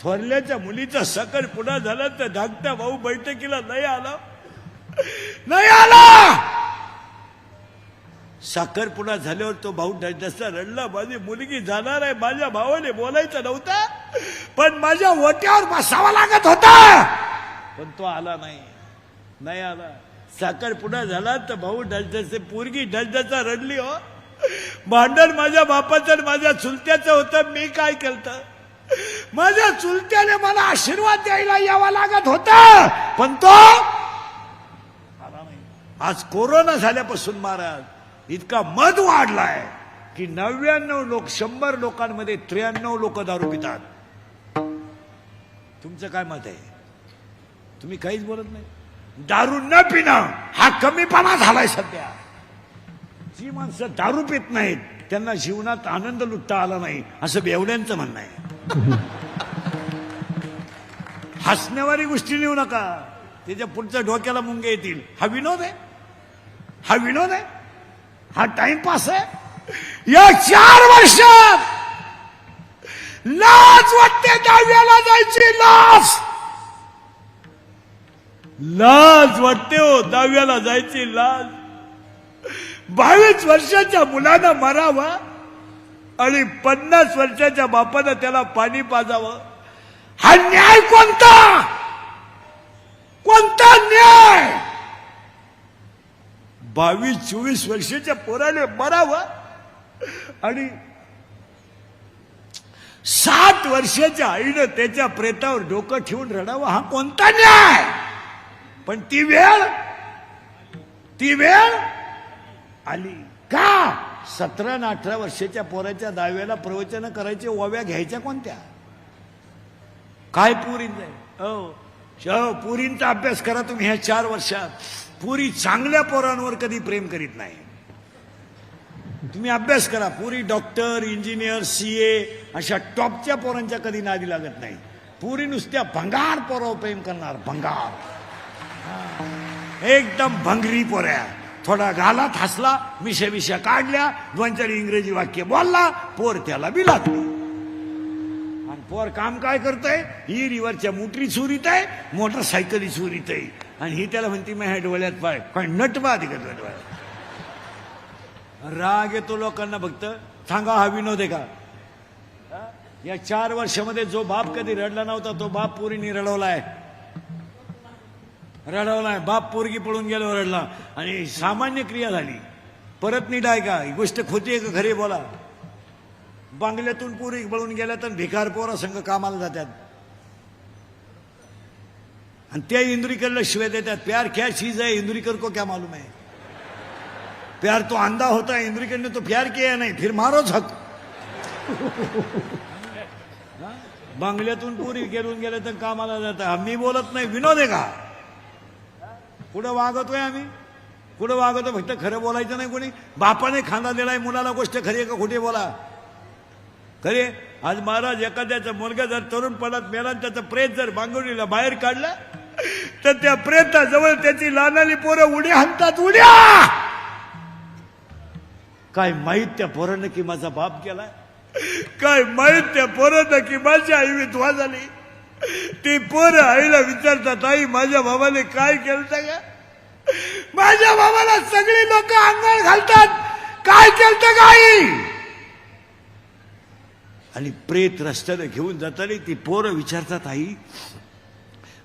थोरल्याच्या मुलीचा साखरपुडा झाला तर धाकटा भाऊ बैठकीला नाही आला, नाही आला. साखरपुडा झाल्यावर तो भाऊ जसा रडला, माझी मुलगी जाणार आहे, माझ्या भावाने बोलायचं नव्हतं पण माझ्या ओट्यावर बसावं लागत होता, पण तो आला नाही, नाही आला. साखरपुडा झाला तर भाऊ डलजसे, पोरगी डलजसा रडली. हो, भांडण माझ्या बापाचं आणि माझ्या चुलत्याचं होतं. मी काय केलं? माझ्या चुलत्याने मला आशीर्वाद द्यायला यावं लागत होतं, पण तो आला नाही. आज कोरोना झाल्यापासून महाराज इतका मद वाढलाय की 99 लोक 100 लोकांमध्ये 93 लोक दारू पितात. तुमचं काय मत आहे? तुम्ही काहीच बोलत नाही. दारू न पिणं हा कमीपणा झालाय सध्या. जी माणसं दारू पित नाहीत त्यांना जीवनात आनंद लुटता आला नाही असं बेवड्यांचं म्हणणं आहे. हसण्यावारी गोष्टी लिहू नका, त्याच्या पुढच्या डोक्याला मुंगे येतील. हा विनोद आहे, हा विनोद आहे, हा टाइमपास आहे. या 4 वर्षात लाज वाटते दहाव्याला जायची. लाज लाज वाटते हो, दहाव्याला जायची लाज. 22 वर्षाच्या मुलानं मरावं आणि 50 वर्षाच्या बापानं त्याला पाणी पाजावं. हा न्याय कोणता? कोणता न्याय? 22-24 वर्षाच्या पोराने मरावं आणि 7 वर्षाच्या आईनं त्याच्या प्रेतावर डोकं ठेवून रडावं. हा कोणता न्याय? पण ती वेळ आली का? 17 आणि 18 वर्षाच्या पोराच्या दाव्याला प्रवचन करायचे, ओव्या घ्यायच्या कोणत्या? काय पुरींचा आहे? पुरींचा अभ्यास करा तुम्ही. ह्या 4 वर्षात पुरी चांगल्या पोरांवर कधी प्रेम करीत नाही. तुम्ही अभ्यास करा. पुरी डॉक्टर, इंजिनियर, CA अशा टॉपच्या पोरांच्या कधी नादी लागत नाही. पुरी नुसत्या भंगार पोरावर प्रेम करणार. भंगार, एकदम भंगरी पोऱ्या. थोडा गालात हसला, मिशा काढल्या, 2-4 इंग्रजी वाक्य बोलला, पोर त्याला बी लागली. आणि पोर काम काय करतय? ही रिव्हरच्या मोटरी चोरीत आहे, मोटरसायकली चोरीत आहे. आणि ही त्याला म्हणती मी ह्या डोळ्यात पाय काय नटवा दिगत. राग येतो लोकांना. फक्त सांगा हा विनोद आहे का? या 4 वर्षामध्ये जो बाप कधी रडला नव्हता तो बाप पोरीने रडवलाय. बाप पोरगी पळून गेल्यावर रडला आणि सामान्य क्रिया झाली. परत नीट आहे का? ही गोष्ट खोटी आहे का खरी बोला? बांगल्यातून पुरी बळून गेल्या तर भिकार पोरा संघ कामाला जातात आणि त्या इंदुरीकरला शिवाय देतात. प्यार क्या चीज है इंदुरीकर को क्या मालूम है? प्यार तो अंधा होता है, इंदुरीकर ने तो प्यार किया नहीं, फिर मारो झक. बांगल्यातून पुरी गेलून गेले तर कामाला जातात. मी बोलत नाही, विनोद आहे का? कुठं वागतोय आम्ही? कुठं वागतो? फक्त खरं बोलायचं नाही. कोणी बापाने खांदा दिलाय मुलाला, गोष्ट खरी आहे का खोटी? बोला खरे. आज महाराज एखाद्याचा मुलगा जर तरुणपणात मेला, त्याचं प्रेत जर बांगुडीला बाहेर काढलं तर त्या प्रेताजवळ त्याची लहानाली पोरं उड्या हाणतात. उड्या! काय माहित त्या पोरानं की माझा बाप गेलाय? काय माहित त्या पोरानं की माझी आई विधवा झाली? ती पोरं आईला विचारतात, आई माझ्या बाबाने काय केलं का? माझ्या बाबाला सगळी लोक अंगावर घालतात, काय केलं का आई? आणि प्रेत रस्त्याने घेऊन जाताना ती पोरं विचारतात, आई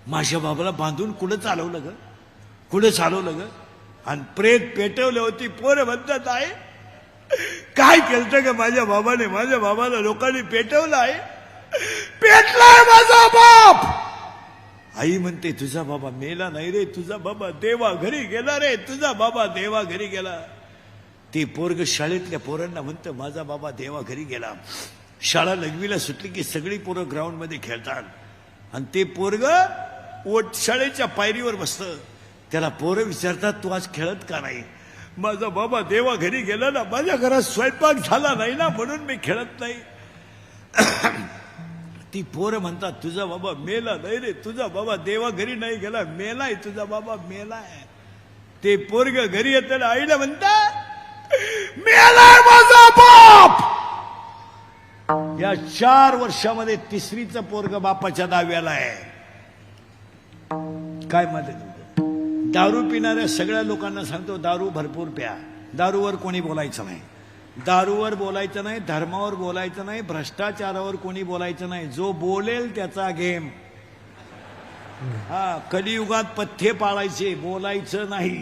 माझ्या बाबाला बांधून कुठं चालवलं ग? कुठं चालवलं ग? आणि प्रेत पेटवले होती. पोरं म्हणतात, आहे काय केलं ग माझ्या बाबाने? माझ्या बाबाला लोकांनी पेटवलं आहे. पेटलाय माझा बाप. आई म्हणते, तुझा बाबा मेला नाही रे, तुझा बाबा देवा घरी गेला रे, तुझा बाबा देवा घरी गेला. ते पोरग शाळेतल्या पोरांना म्हणतं, माझा बाबा देवा घरी गेला. शाळा लघवीला सुटली की सगळी पोरं ग्राउंड मध्ये खेळतात आणि ते पोरग शाळेच्या पायरीवर बसतं. त्याला पोरं विचारतात, तू आज खेळत का नाही? माझा बाबा देवा घरी गेला ना, माझ्या घरात स्वयंपाक झाला नाही ना, म्हणून मी खेळत नाही. ती पोरं म्हणतात, तुझा बाबा मेला नाही रे, तुझा बाबा देवा घरी नाही गेला, मेलाय, तुझा बाबा मेलाय. ते पोरग घरी येताना आईला म्हणतात, मेलाय माझा बाप. या 4 वर्षामध्ये तिसरीचं पोरग बापाच्या दाव्याला आहे. काय मत आहे तुमचं? दारू पिणाऱ्या सगळ्या लोकांना सांगतो, दारू भरपूर प्या. दारूवर कोणी बोलायचं नाही, दारूवर बोलायचं नाही, धर्मावर बोलायचं नाही, भ्रष्टाचारावर कोणी बोलायचं नाही. जो बोलेल त्याचा गेम. हा, कलियुगात पथ्ये पाळायचे, बोलायचं नाही,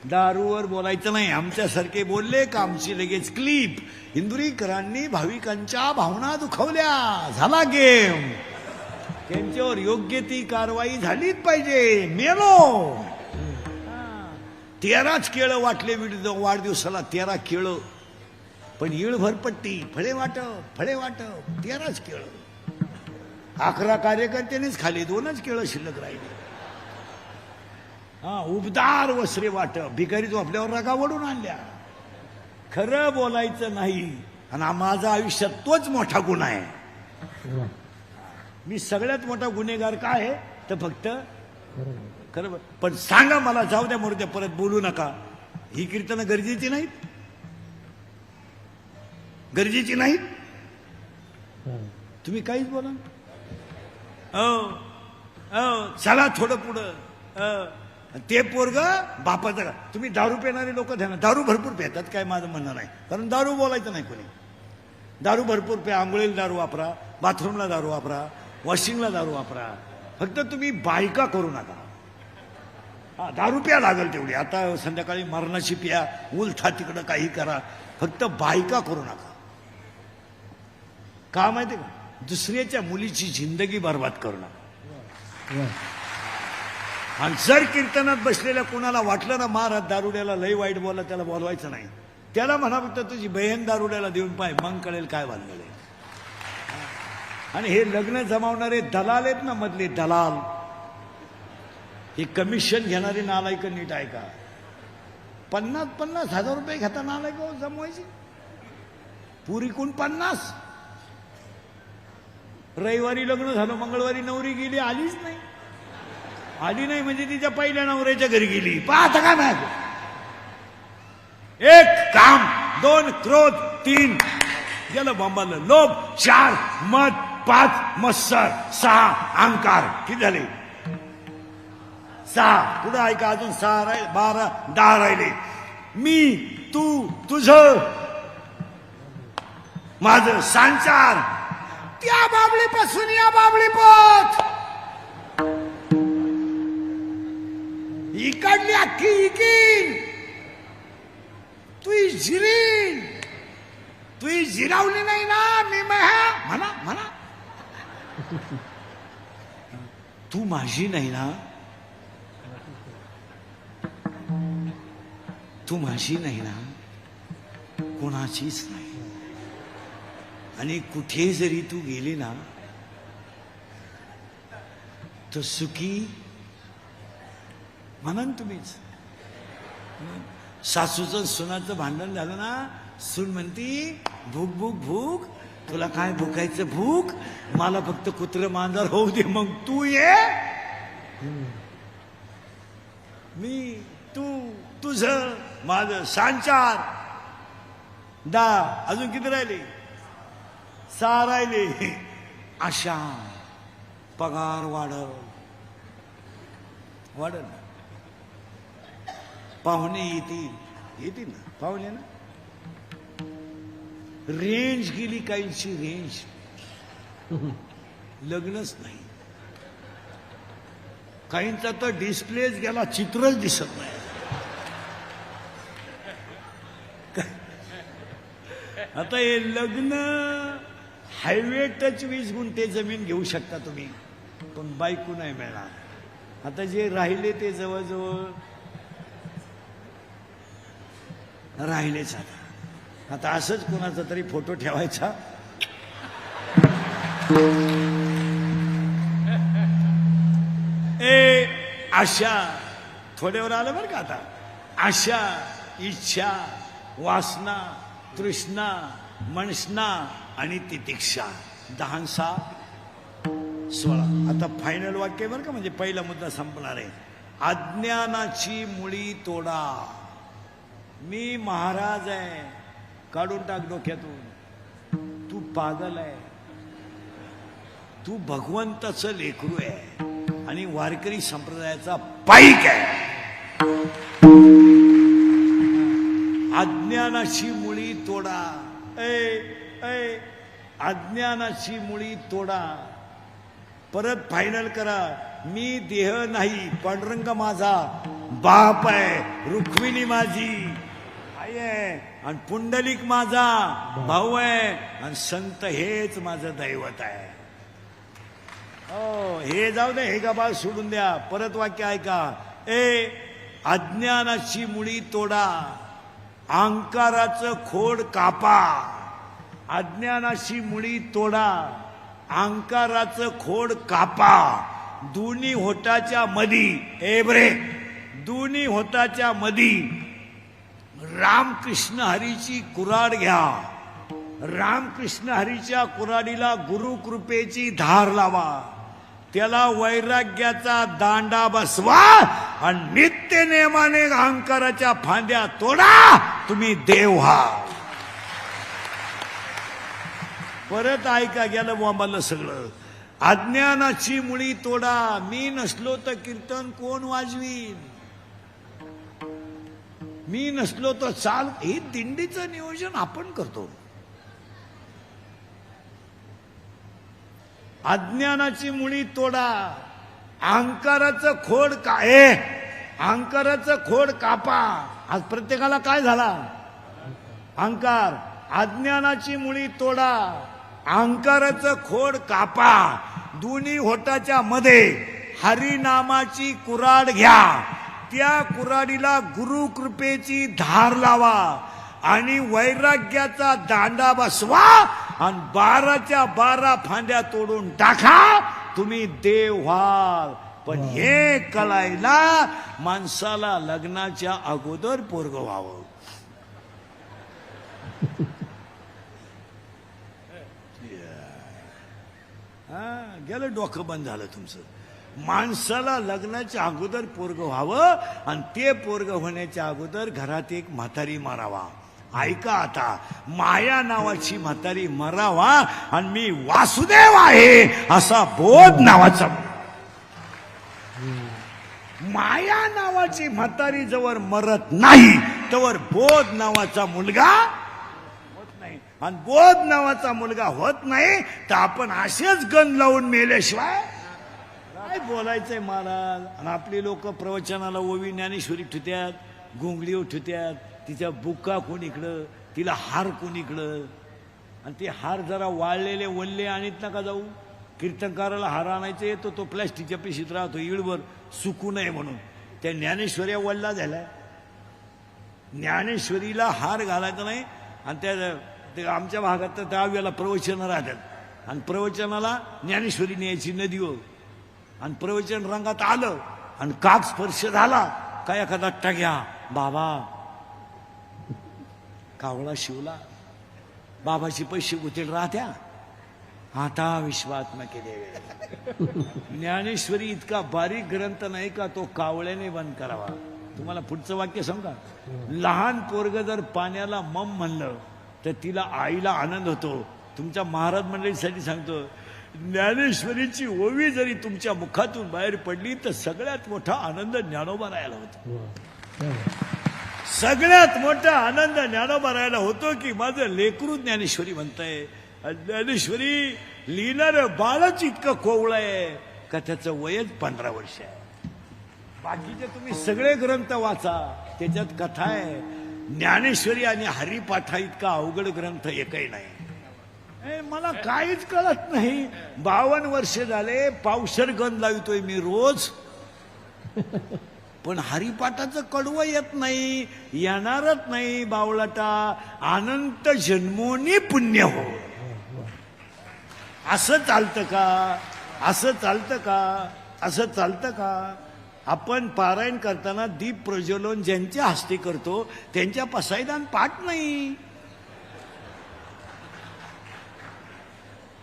दारूवर बोलायचं नाही. आमच्यासारखे बोलले का आमची लगेच क्लिप. इंदुरीकरांनी भाविकांच्या भावना दुखवल्या, झाला गेम. त्यांच्यावर योग्य ती कारवाई झालीच पाहिजे. मेलो 13च केळं वाटले वाढदिवसाला, 13 केळं, पण इळ भरपट्टी, फळे वाटप, फळे वाटप, 13च केळं. 11 कार्यकर्त्यांनीच खाली, 2च केळं शिल्लक राहिले. हा, उबदार वस्त्रे वाटप, भिकारी तो आपल्यावर रागा वडून आणल्या. खरं बोलायचं नाही. आणि माझा आयुष्यात तोच मोठा गुन्हा आहे. मी सगळ्यात मोठा गुन्हेगार काय आहे तर फक्त खरं. पण सांगा मला, जाऊ द्या मरू द्या, परत बोलू नका. ही कीर्तनं गरजेची नाहीत, गरजेची नाहीत. तुम्ही काहीच बोला. चला थोडं पुढं. ते पोरग बापाचं का? तुम्ही दारू पिणारे लोक ध्यान, दारू भरपूर पितात, काय माझं म्हणणं नाही, कारण दारू बोलायचं नाही कोणी. दारू भरपूर प्या, आंघोळीला दारू वापरा, बाथरूमला दारू वापरा, वॉशिंगला दारू वापरा. फक्त तुम्ही बायका करू नका. हा, दारू प्या लागल तेवढी. आता संध्याकाळी मरणाची प्या, उलथा तिकडं काही करा, फक्त बायका करू नका. का माहिती का? दुसऱ्याच्या मुलीची जिंदगी बर्बाद करू नका. आणि जर कीर्तनात बसलेल्या कुणाला वाटलं ना महाराज दारुड्याला लई वाईट बोला, त्याला बोलवायचं नाही. त्याला म्हणा फक्त तुझी बहीण दारुड्याला देऊन पाय, मग कळेल काय भानगड आहे. आणि हे लग्न जमावणारे दलाल आहेत ना, मधले दलाल, हे कमिशन घेणारे नालायक, नीट आहे का? 50,000 रुपये घेता नालायक जमवायची. पुरीकून 50. रविवारी लग्न झालं, मंगळवारी नवरी गेली, आलीच नाही. आली नाही म्हणजे तिच्या पहिल्या नवऱ्याच्या घरी गेली. पाहता का नाही? 1 काम, 2 क्रोध, 3 गेलं बॉम्बाला, लोभ, 4 मत, 5 मत्सर, 6 अहंकार. किती झाले? 6. पुढे ऐका, अजून 6 राहिले, 12, 10 राहिले. मी, तू, तुझं, माझं, संचार. त्या बाबळीपासून या बाबळीपोत, इकडली अख्खी इकीन. तुझी जिरावली नाही ना मी म्हणा म्हणा. तू माझी नाही ना, तू माझी नाही ना, कोणाचीच नाही. आणि कुठे जरी तू गेली ना तर सुखी म्हणा ना तुम्हीच. सासूचं सुनाचं भांडण झालं ना, सून म्हणती भूक भूक भूक, तुला काय भुकायचं भूक, मला फक्त कुत्र मांजर होऊ दे, मग तू ये, मी तू तुझं माझं. सांचार दा अजून किती राहिले, 6 राहिले. अशा पगार वाढल, पाहुणे येतील ना, पाहुणे ना. रेंज गेली काहींची, रेंज, लग्नच नाही. काहींचा तर डिस्प्लेच गेला, चित्रच दिसत नाही. आता हे लग्न, हायवे टच 20 गुंठे जमीन घेऊ शकता तुम्ही, पण बायको नाही मिळणार. आता जे राहिले ते जवळजवळ राहिलेच. आता असंच कोणाचा तरी फोटो ठेवायचा, आशा थोड्यावर आलं बरं का. आता आशा, इच्छा, वासना, तृष्णा, मनसना आणि तितिक्षा, 10 6 16. आता फायनल वाक्य बरं का, म्हणजे पहिला मुद्दा संपणार आहे. अज्ञानाची मुळी तोडा. मी महाराज आहे, काढून टाक डोक्यातून. तू पागल आहे, तू भगवंताचं लेकरू आहे आणि वारकरी संप्रदायाचा पाईक आहे. अज्ञानाची मुळी तोडा. अज्ञानाची मुळी तोडा. परत फायनल करा. मी देह नाही, पांडुरंग माझा बाप आहे, रुक्मिणी माझी आई आहे, आणि पुंडलिक माझा भाऊ आहे, आणि संत हेच माझं दैवत आहे. हो, हे जाऊ दे, हे गबाळ सोडून द्या. परत वाक्य ऐका. अज्ञानाची मुळी तोडा, अहंकाराचं खोड कापा. अज्ञानाची मुळी तोडा, अहंकाराचं खोड कापा. दोन्ही होटाच्या मधी, दोन्ही होटाच्या मधी रामकृष्ण हरीची कुराड घ्या. रामकृष्ण हरीच्या कुराडीला गुरुकृपेची धार लावा. त्याला वैराग्याचा दांडा बसवा आणि नित्य नेमाने अहंकाराच्या फांद्या तोडा. तुम्ही देव व्हा. परत ऐका, गेलं बोंबाला सगळं. अज्ञानाची मुळी तोडा. मी नसलो तर कीर्तन कोण वाजवीन, मी नसलो तर चाल. हे दिंडीचं नियोजन आपण करतो. अज्ञानाची मुळी तोडा, अहंकाराचं खोड अहंकाराचं खोड कापा. आज प्रत्येकाला काय झाला, अहंकार. अज्ञानाची मुळी तोडा, अहंकाराचं खोड कापा. दोन्ही होटाच्या मध्ये हरिनामाची कुराड घ्या. त्या कुराडीला गुरुकृपेची धार लावा आणि वैराग्याचा दांडा बसवा आणि 12च्या 12 फांद्या तोडून टाका. तुम्ही देव व्हाल. पण हे कळायला माणसाला लग्नाच्या अगोदर पोरग व्हावं. गेलं डोकं बंद झालं तुमचं. माणसाला लग्नाच्या अगोदर पोरग व्हावं आणि ते पोरग होण्याच्या अगोदर घरात एक म्हातारी मारावा. ऐका आता, माया नावाची म्हातारी मरावा आणि मी वासुदेव आहे असा बोध नावाचा. माया नावाची म्हातारी जवळ मरत नाही तवर बोध नावाचा मुलगा होत नाही. आणि बोध नावाचा मुलगा होत नाही तर आपण असेच गण लावून मेल्याशिवाय काय बोलायचंय महाराज. आणि आपली लोक प्रवचनाला ओवी ज्ञानेश्वरी ठुत्यात, घोंगडी ठुत्यात, तिच्या बुक्का कोणीकडं, तिला हार कोणीकडं. आणि ते हार जरा वाळलेले वल्ले आणीत नका जाऊ. कीर्तनकाराला हार आणायचा येतो, तो प्लॅस्टिकच्या पिशीत राहतो इळभर सुकू नये म्हणून. त्या ज्ञानेश्वरी वल्ला झालाय. ज्ञानेश्वरीला हार घालायचा नाही. आणि त्या आमच्या भागात तर त्यावेळेला प्रवचनं राहतात आणि प्रवचनाला ज्ञानेश्वरी न्यायची नदीवर. आणि प्रवचन रंगात आलं आणि काग स्पर्श झाला काय एखादा टग्या बाबा कावळा शिवला, बाबाची पैसे गुतेल राहत्या, आता विश्वात्मा केले. ज्ञानेश्वरी इतका बारीक ग्रंथ नाही का तो कावळ्याने बंद करावा. तुम्हाला पुढचं वाक्य सांगू का? लहान पोरग जर पाण्याला मम म्हणलं तर तिला आईला आनंद होतो. तुमच्या महाराज मंडळीसाठी सांगतो, ज्ञानेश्वरीची ओवी जरी तुमच्या मुखातून बाहेर पडली तर सगळ्यात मोठा आनंद ज्ञानोबा राहायला होतो. सगळ्यात मोठा आनंद ज्ञानोबा राहायला होतो की माझं लेकरू ज्ञानेश्वरी म्हणतंय. ज्ञानेश्वरी लिहिणार बाळच इतकं कोवळं आहे का त्याचं वयच 15 वर्ष आहे. बाकीचे तुम्ही सगळे ग्रंथ वाचा, त्याच्यात कथा आहे. ज्ञानेश्वरी आणि हरिपाठा इतका अवघड ग्रंथ एकही नाही. मला काहीच कळत नाही. 52 वर्ष झाले पावशर गंध लावतोय मी रोज, पण हरिपाठाचं कडवं येत नाही, येणारच नाही. बावळाटा अनंत जन्मोनी पुण्य हो. असं चालतं का? असं चालतं का? असं चालतं का? आपण पारायण करताना दीप प्रज्वलन ज्यांच्या हस्ते करतो त्यांच्या पसायदान पाठ नाही.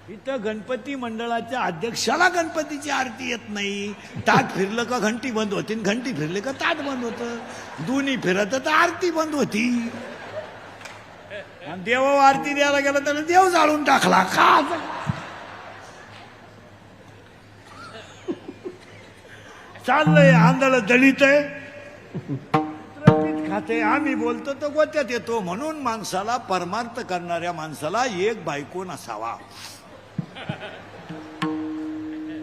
इथं गणपती मंडळाच्या अध्यक्षाला गणपतीची आरती येत नाही. ताट फिरलं का घंटी बंद होती, घंटी फिरले का ताट बंद होतं. दोन्ही फिरत तर आरती बंद होती. आणि देवा आरती द्यायला गेला तर देव जाळून टाकला का? चाललंय आंधळ दलित आहे, खाते. आम्ही बोलतो तर गोत्यात येतो. म्हणून माणसाला परमार्थ करणाऱ्या माणसाला एक बायको नसावा.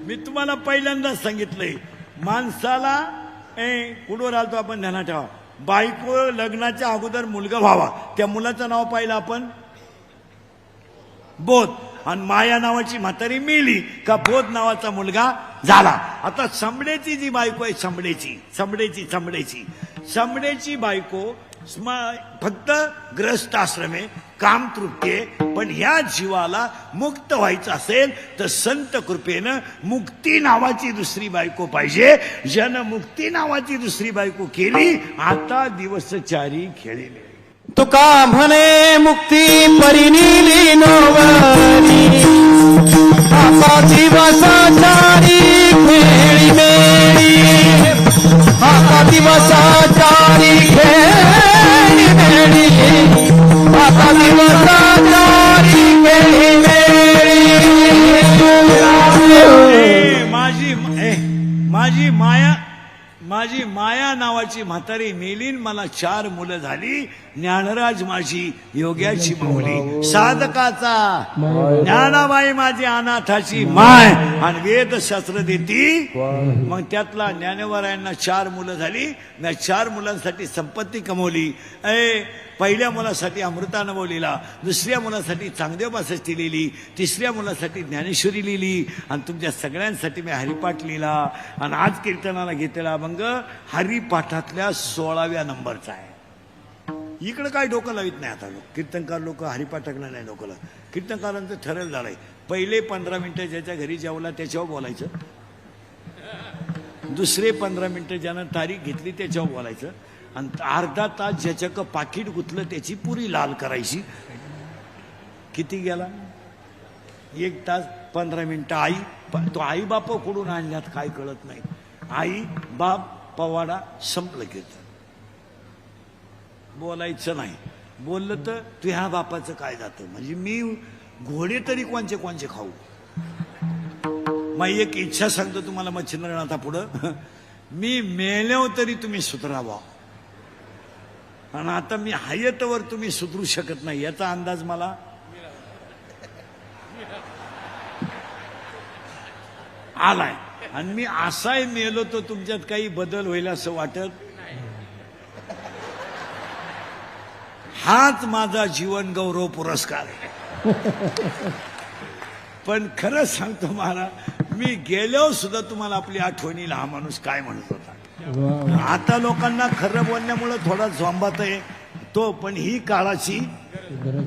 मी तुम्हाला पहिल्यांदाच सांगितलंय, माणसाला कुठवर आलतो आपण ध्यानात ठेवा. बायको लग्नाच्या अगोदर मुलगा व्हावा. त्या मुलाचं नाव पाहिलं आपण बोध. आणि माया नावाची म्हातारी मेली का बोध नावाचा मुलगा झाला. आता चमड्याची जी बायको आहे, चमड्याची बायको फक्त ग्रस्त आश्रम आहे, काम तृप्ती आहे. पण ह्या जीवाला मुक्त व्हायचं असेल तर संत कृपेनं मुक्ती नावाची दुसरी बायको पाहिजे. ज्यानं मुक्ती नावाची दुसरी बायको केली आता दिवस चारी खेळले. तुका म्हणे मुक्ती परिनिली नोवरी, आता दिवसाचारी खेळी मेळी, आता दिवसाचारी खेळी मेळी, आता दिवसाचारी खेळी मेळी. माझी माया नावाची म्हातारी मेलीन, मला 4 मुलं झाली. ज्ञानराज माझी योग्याची माऊली, साधकाचा ज्ञानाबाई माझी अनाथाची माय, आणि वेदशास्त्र देती. मग त्यातला ज्ञानेश्वरायांना 4 मुलं झाली. मी 4 मुलांसाठी संपत्ती कमवली. पहिल्या मुलासाठी अमृतानुभव लिहिला, दुसऱ्या मुलासाठी चांगदेव बासष्टी लिहिली, तिसऱ्या मुलासाठी ज्ञानेश्वरी लिहिली, आणि तुमच्या सगळ्यांसाठी मी हरिपाठ लिहिला. आणि आज कीर्तनाला घेतलेला अभंग हरिपाठातल्या 16व्या नंबरचा आहे. इकडं काय डोकं लावित नाही आता लोक, कीर्तनकार लोक हरिपाठाकडे नाही डोकं लावत. कीर्तनकारांचं ठरेल झालंय, पहिले 15 मिनिटं ज्याच्या घरी जेवला त्याच्यावर बोलायचं, दुसरे 15 मिनिटं ज्यानं तारीख घेतली त्याच्यावर बोलायचं, आणि अर्धा तास ज्याच्याक पाकिट गुतलं त्याची पुरी लाल करायची. किती गेला? 1 तास 15 मिनिटं. आई तो आई बाप कडून आणल्यात काय कळत नाही. आई बाप पवाडा संपलं. कीर्तन बोलायचं नाही, बोललं तर तुझ्या बापाचं काय जातं. म्हणजे मी घोडे तरी कोणचे खाऊ. मग एक इच्छा सांगतो तुम्हाला मच्छिंद्रनाथा पुढं, मी मेल्यावर तरी तुम्ही सुधरावा. आणि आता मी हयतवर तुम्ही सुधरू शकत नाही याचा अंदाज मला आलाय. आणि मी असाही मेलो तर तुमच्यात काही बदल होईल असं वाटत. हाच माझा जीवन गौरव पुरस्कार आहे. पण खरंच सांगतो महाराज, मी गेल्यावर सुद्धा तुम्हाला आपली आठवणील हा माणूस काय म्हणत होता. आता लोकांना खरं बोलण्यामुळे थोडा झोंबात आहे तो, पण ही काळाची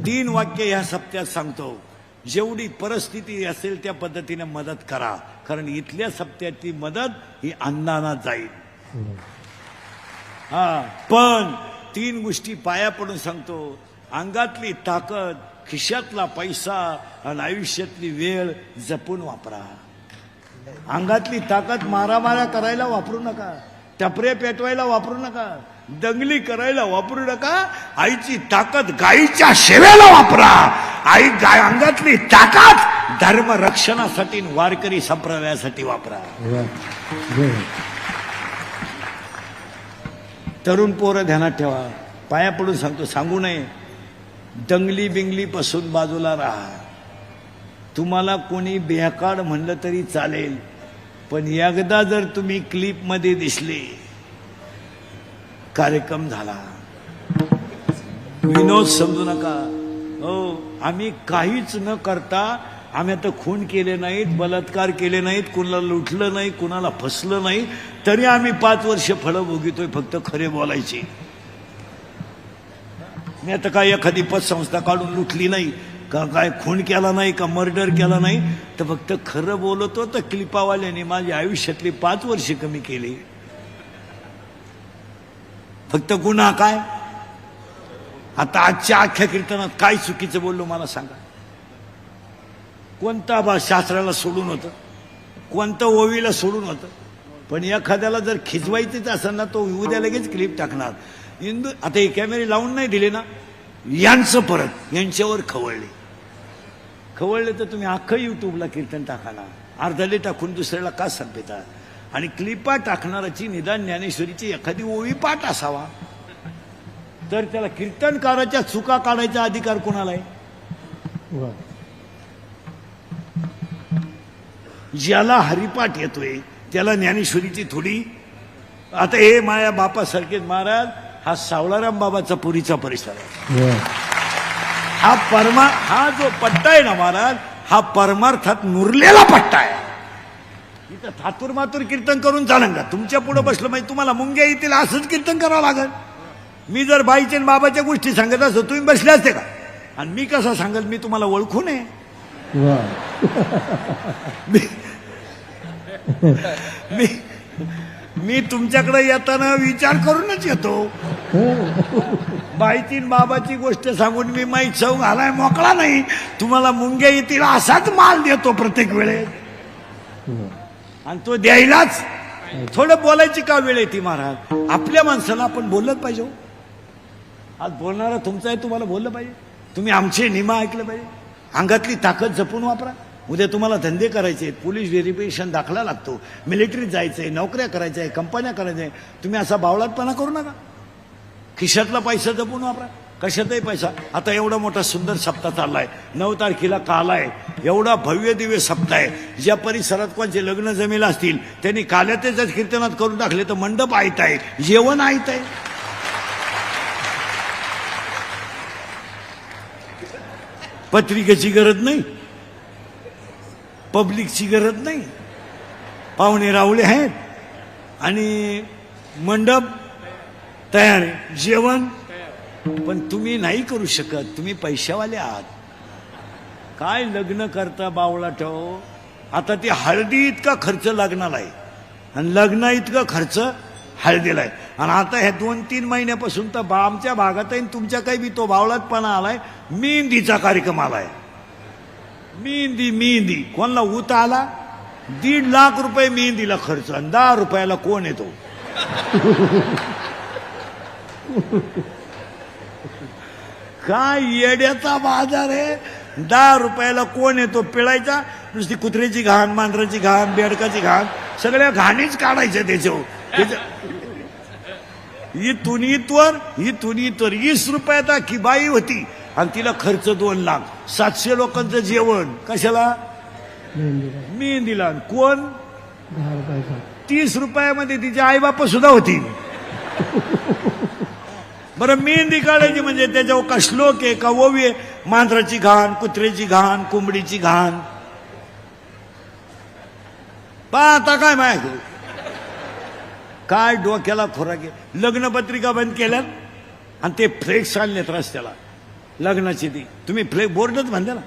3 वाक्य ह्या सप्त्यात सांगतो. जेवढी परिस्थिती असेल त्या पद्धतीने मदत करा, कारण इथल्या सप्त्याची मदत ही अन्नाना जाईल. हा, पण 3 गोष्टी पाया पडून सांगतो. अंगातली ताकद, खिशातला पैसा आणि आयुष्यातली वेळ जपून वापरा. अंगातली ताकद मारामाऱ्या करायला वापरू नका, टपरे पेटवायला वापरू नका, दंगली करायला वापरू नका. आईची ताकद गायीच्या सेवेला वापरा. अंगातली ताकद धर्म रक्षणासाठी, वारकरी संप्रदायासाठी वापरा. तरुण पोरं ध्यानात ठेवा, पाया पडून सांगतो, सांगू नये. दंगली बिंगली पासून बाजूला राहा. तुम्हाला कोणी बेकाड म्हणलं तरी चालेल, पण एकदा जर तुम्ही क्लिप मध्ये दिसले, कार्यक्रम झाला. विनोद समजू नका. हो, आम्ही काहीच न करता, आम्ही आता खून केले नाहीत, बलात्कार केले नाहीत, कुणाला लुटलं नाही, कुणाला फसलं नाही, तरी आम्ही 5 वर्ष फळं भोगितोय. फक्त खरे बोलायचे. मी आता काय एखादी पतसंस्था काढून लुटली नाही का, काय खून केला नाही का, मर्डर केला नाही, तर फक्त खरं बोलतो. तर क्लिपावाल्याने माझ्या आयुष्यातली 5 वर्ष कमी केली. फक्त गुन्हा काय? आता आजच्या अख्ख्या कीर्तनात काय चुकीचं बोललो मला सांगा. कोणता शास्त्राला सोडून होतं, कोणतं ओवीला सोडून होतं. पण एखाद्याला जर खिचवायचंच असेल ना, तो उद्या लगेच क्लिप टाकणार. हिंदू आता हे कॅमेरे लावून नाही दिले ना, यांचं परत यांच्यावर खवळले तर तुम्ही अख्खं युट्यूबला कीर्तन टाका ना. अर्धाले टाकून दुसऱ्याला का संपेता. आणि क्लिपा टाकणाराची निदान ज्ञानेश्वरीची एखादी ओवी पाठ असावा, तर त्याला कीर्तनकाराच्या चुका काढायचा अधिकार कोणाला आहे? ज्याला हरिपाठ येतोय त्याला ज्ञानेश्वरीची थोडी. आता हे माया बापासारखे महाराज, हा सावळाराम बाबाचा पुरीचा परिसर आहे. हा जो पट्टा आहे ना महाराज, हा परमार्थात मुरलेला पट्टा आहे. इथं थातूर मातूर कीर्तन करून चालेल का? तुमच्या पुढे बसलं म्हणजे तुम्हाला मुंग्या येतील असंच कीर्तन करावं लागेल. मी जर बाईच्या बाबाच्या गोष्टी सांगत असतो, तुम्ही बसले असते का? आणि मी कसं सांगेल? मी तुम्हाला ओळखू नये. मी तुमच्याकडे येताना विचार करूनच येतो. बाईची बाबाची गोष्ट सांगून मी माहीत सौ घालाय मोकळा नाही. तुम्हाला मुंग्या येतील असाच माल देतो प्रत्येक वेळेस. आणि तो द्यायलाच थोडं बोलायची का वेळ येते महाराज? आपल्या माणसाला आपण बोललंच पाहिजे. आज बोलणारा तुमचा आहे, तुम्हाला बोललं पाहिजे. तुम्ही आमचे नियम ऐकलं पाहिजे. अंगातली ताकद जपून वापरा. उद्या तुम्हाला धंदे करायचे, पोलीस व्हेरिफिकेशन दाखला लागतो, मिलिटरीत जायचंय, नोकऱ्या करायच्या आहे, कंपन्या करायच्या आहे. तुम्ही असा बावळातपणा करू नका. खिशातला पैसा जपून वापरा. कशातही पैसा. आता एवढा मोठा सुंदर सप्ताह चाललाय, 9 तारखेला काल आहे. एवढा भव्य दिव्य सप्ताह आहे. ज्या परिसरात कोणचे लग्न जमेल असतील त्यांनी काल्यातेच कीर्तनात करून टाकले, तर मंडप आयत आहे, जेवण आयत आहे. पत्रिकेची गरज नाही, पब्लिकची गरज नाही. पाहुणे रावळे आहेत आणि मंडप तयार आहे, जेवण. पण तुम्ही नाही करू शकत. तुम्ही पैशावाले आहात. काय लग्न करता बावळा ठेव. आता ती हळदी इतका खर्च लागणार आहे आणि लग्न इतका खर्च हळदीला आहे. आणि आता ह्या 2-3 महिन्यापासून तर आमच्या भागातही तुमच्या काही बी तो बावळातपणा आलाय. मेहंदीचा कार्यक्रम आलाय. मेहंदी कोणाला ऊत आला. 1.5 लाख रुपये मेहंदीला खर्च आणि 10 रुपयाला कोण येतो? काय येड्याचा बाजार आहे. 10 रुपयाला कोण येतो पिळायचा? नुसती कुत्र्याची घाण, मांजराची घाण, बेडकाची घाण, सगळ्या घाणीच काढायच्या त्याच्यावर. इथून इथवर 20 रुपयात की बाई होती आणि तिला खर्च 2 लाख. 700 लोकांचं जेवण कशाला? मेहंदीला. कोण? 30 रुपयामध्ये तिचे आईबाप सुद्धा होती. बरं, मेहंदी काढायची म्हणजे त्याच्यावर का श्लोक आहे का ओवी आहे? मांजराची घाण, कुत्र्याची घाण, कोंबडीची घाण. पा आता काय माहिती काय डोक्याला खोराक आहे. लग्नपत्रिका बंद केल्यात आणि ते फ्लेक्स आणलेत रस्त्याला लग्नाची. ती तुम्ही फ्लेक्स बोर्डच म्हणता ना,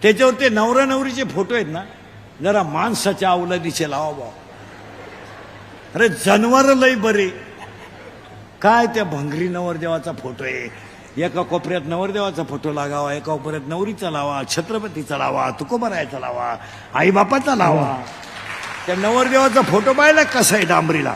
त्याच्यावर ते नवरा नवरीचे फोटो आहेत ना, जरा माणसाच्या अवलादीचे लावा बा. अरे जनावर लय बरे. काय त्या भंगरी नवरदेवाचा फोटो आहे, एका कोपऱ्यात नवरदेवाचा फोटो लागावा, एका कोपऱ्यात नवरीचा लावा, छत्रपतीचा लावा, तुकोबरायचा लावा, आईबापाचा लावा. त्या नवरदेवाचा फोटो पाहिला कसा आहे डांबरीला.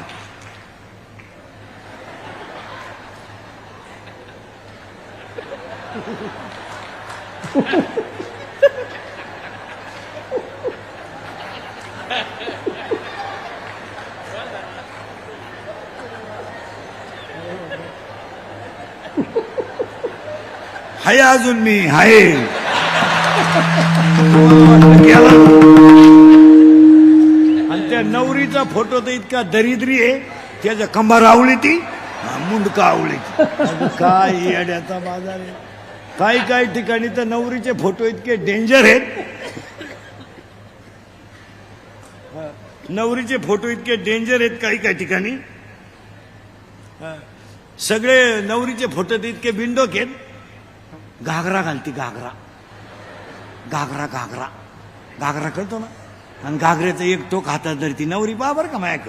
हाय अजून मी हाय. आणि त्या नवरीचा फोटो तर इतका दरिद्री आहे, त्याच्या कंबार आवळी ती, मुंडका आवळी. काय येड्याचा बाजार आहे. काही काही ठिकाणी तर नवरीचे फोटो इतके डेंजर आहेत. नवरीचे फोटो इतके डेंजर आहेत काही काही ठिकाणी. सगळे नवरीचे फोटो तर इतके बिंडोक आहेत. घागरा घालती, घागरा घागरा घागरा घागरा करतो ना, आणि घागऱ्याचं एक टोक हातात धरती नवरी. बाबर का मायक.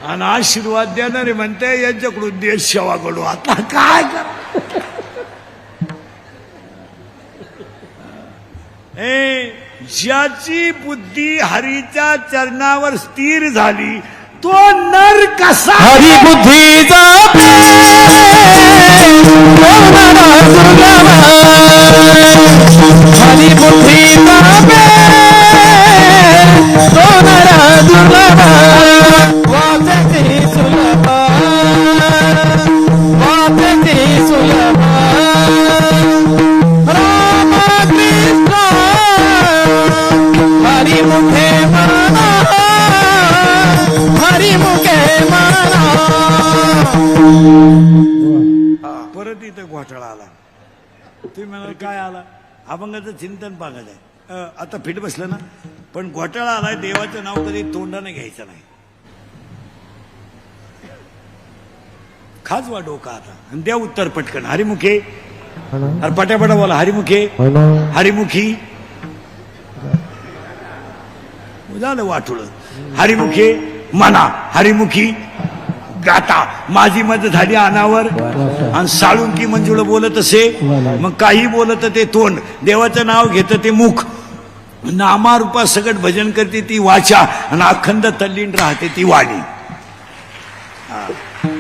आणि आशीर्वाद देणारे म्हणते यांच्याकडून देश सेवा घडू. आता काय कर. ज्याची बुद्धी हरीच्या चरणावर स्थिर झाली तो नर कसा. हरी बुद्धीचा हरी बुद्धीचा वाचते सुलभ वाचते सुलभ राम कृष्ण हरी मुखे मना हरी मुखे मना. परत इथं घोटाळा आला. तुम्ही म्हणाल काय आला. अभंगाचं चिंतन पागत आहे. आता फिट बसलं ना, पण घोटाळा आलाय. देवाचं नाव कधी तोंडाने घ्यायचं नाही. खास वा डोका आता आणि द्या उत्तर पटकन. हरिमुखे. अरे पटापटा बोला. हरिमुखे हरिमुखी. झालं वाटुळ. हरिमुखे म्हणा, हरिमुखी गाता. माझी मत झाली अनावर आणि साळुंकी मंजुळ बोलत असे. मग काही बोलत ते तोंड, देवाचं नाव घेतं ते मुख, नामारूपा सगट भजन करते ती वाचा, आणि अखंड तल्लीन राहते ती वाणी.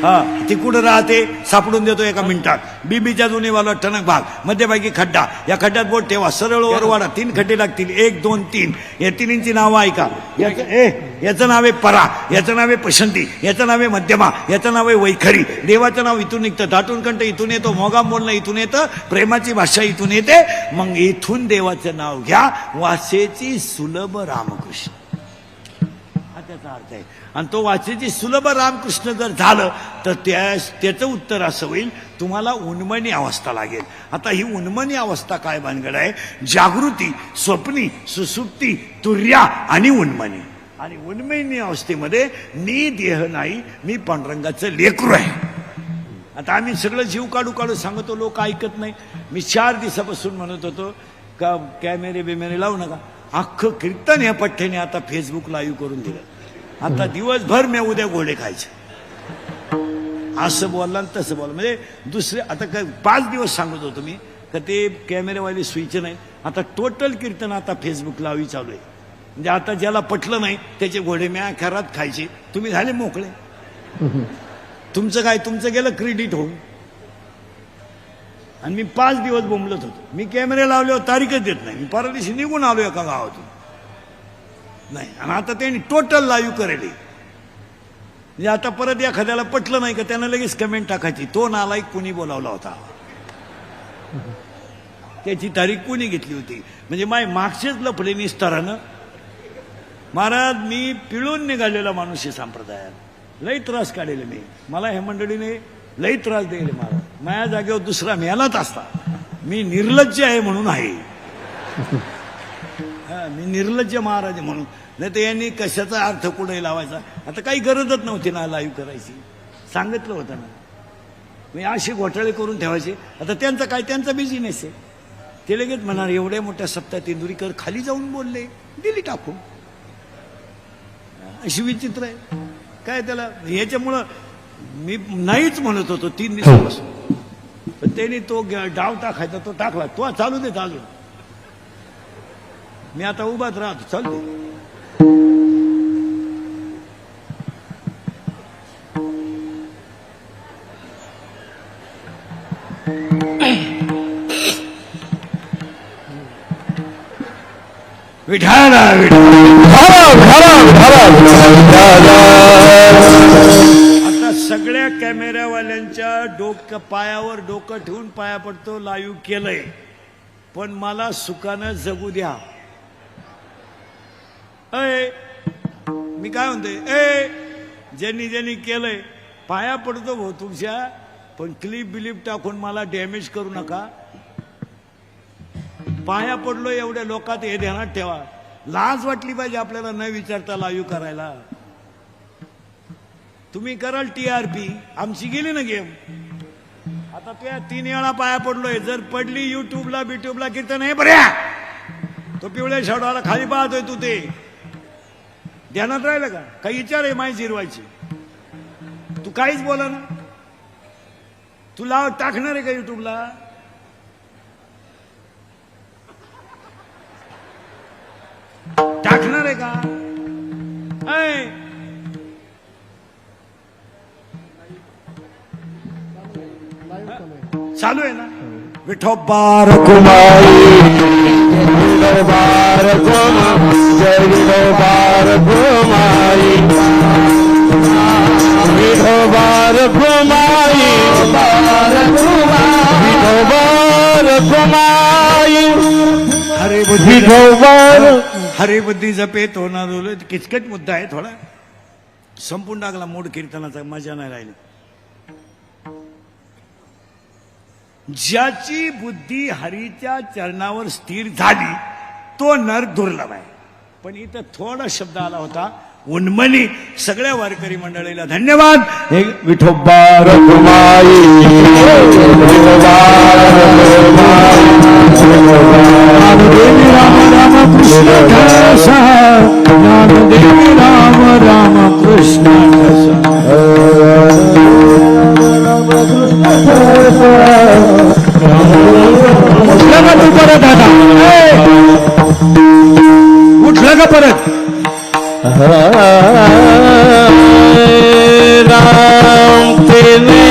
हा ती कुठं राहते सापडून देतो एका मिनिटात. बीबीच्या जुनीवाला टणक भाग, मध्यभागी खड्डा, या खड्ड्यात बोट ठेवा, सरळ वर वाढा. 3 खड्डे लागतील, 1 2 3. या तिन्हींची नावं ऐका. याचं नाव आहे परा, याचं नाव आहे पसंती, याचं नाव आहे मध्यमा, याचं नाव आहे वैखरी. देवाचं नाव इथून निघतं, दाटून कंठ इथून येतो, मोगाम बोलणं इथून येतं, प्रेमाची भाषा इथून येते. मग इथून देवाचं नाव घ्या. वासेची सुलभ रामकृष्ण हा त्याचा अर्थ आहे. आणि तो वाचेची सुलभ रामकृष्ण जर झालं तर त्याचं उत्तर असं होईल, तुम्हाला उन्मनी अवस्था लागेल. आता ही उन्मनी अवस्था काय भानगड आहे. जागृती, स्वप्नी, सुसुप्ती, तुर्या आणि उन्मनी. आणि उन्मनी अवस्थेमध्ये मी देह नाही, मी पांडुरंगाचं लेकरू आहे. आता आम्ही सगळं जीव काढू काढू सांगतो, लोक ऐकत नाही. मी 4 दिवसापासून म्हणत होतो का कॅमेरे बिमेरे लावू नका. अख्खं कीर्तन या पठ्ठ्याने आता फेसबुक लाईव्ह करून दिलं. आता दिवसभर मी उद्या घोडे खायचे. असं बोलला तसं बोलला. म्हणजे दुसरे आता काय 5 दिवस सांगत होतो मी का ते कॅमेरेवाले स्विच नाही. आता टोटल कीर्तन आता फेसबुक लावी चालू आहे. म्हणजे आता ज्याला पटलं नाही त्याचे घोडे मी खरात खायचे. तुम्ही झाले मोकळे. तुमचं काय, तुमचं गेलं क्रेडिट होऊन. आणि मी 5 दिवस बोंबलत होतो. मी कॅमेरे लावल्यावर तारीखच देत नाही. मी परवा दिवशी निघून आलो एका गावातून. नाही, आणि आता त्यांनी टोटल लाईव्ह करेल. म्हणजे आता परत एखाद्याला पटलं नाही का त्यानं लगेच कमेंट टाकायची, तो नालायक कुणी बोलावला होता, त्याची तारीख कुणी घेतली होती. म्हणजे मागचेच लफडे निस्तारानं महाराज मी पिळून निघालेला माणूस आहे संप्रदायात, लई त्रास काढेल मी, मला हे मंडळीने लई त्रास देईल महाराज, माझ्या जागेवर दुसरा मेलाच असता, मी निर्लज्ज आहे म्हणून आहे, मी निर्लज्ज महाराज आहे म्हणून, नाही तर यांनी कशाचा अर्थ कुठे लावायचा, आता काही गरजच नव्हती ना लाईव्ह करायची, सांगितलं होतं ना मी असे घोटाळे करून ठेवायचे, आता त्यांचं काय, त्यांचा बिझनेस आहे, ते लगेच म्हणणार एवढ्या मोठ्या सप्ताह इंदुरीकर खाली जाऊन बोलले, दिली टाकून, अशी विचित्र आहे काय त्याला, याच्यामुळं मी नाहीच म्हणत होतो 3 दिवसापासून, पण त्यांनी तो डाव टाकायचा तो टाकला, तो चालू दे चालू, मी आता उभाच राहतो, चालू दे. विठाला आता सगळ्या कॅमेऱ्यावाल्यांच्या पायावर डोकं ठेवून पाया पडतो, लाईव्ह केलंय, पण मला सुखानं जगू द्या. मी काय म्हणतोय, ज्यांनी केलंय पाया पडतो भाऊ तुमच्या, पण क्लिप बिलिप टाकून मला डॅमेज करू नका. पाया पडलो एवढ्या लोकात, हे ध्यानात ठेवा, लाज वाटली पाहिजे आपल्याला न विचारता लाईव्ह करायला. तुम्ही कराल TRP, आमची गेली ना गेम. आता त्या 3 वेळा पाया पडलोय, जर पडली युट्यूबला बिट्यूबला कीर्तन आहे बऱ्या, तो पिवळ्या शेवडाला खाली पाहतोय तू, ते ध्यानात राहिलं का, काही विचार आहे माहिती जिरवायची, तू काहीच बोला ना, तुला टाकणार आहे का युट्यूबला, टाकणार आहे का, चालू आहे ना. विठोबार कुमारी विठोबार जय विठोबार कुमारी विठोबार कुमारी विठोबार कुमारी हरे बुद्धी विठोबार हरे बुद्धी जपे तो ना बोले, किचकट मुद्दा आहे थोडा, संपून टाकला मूड कीर्तनाचा, मजा नाही राहिली. ज्याची बुद्धी हरीच्या चरणावर स्थिर झाली तो नर दुर्लभ आहे. पण इथं थोडा शब्द आला होता उन्मनी. सगळ्या वारकरी मंडळीला धन्यवाद. विठोबार कुमारी ज्ञानदेवी राम राम कृष्ण ठसा, ज्ञानदेवी राम राम कृष्ण उठलं का तू परत, आता उठलं का परत, राम तेने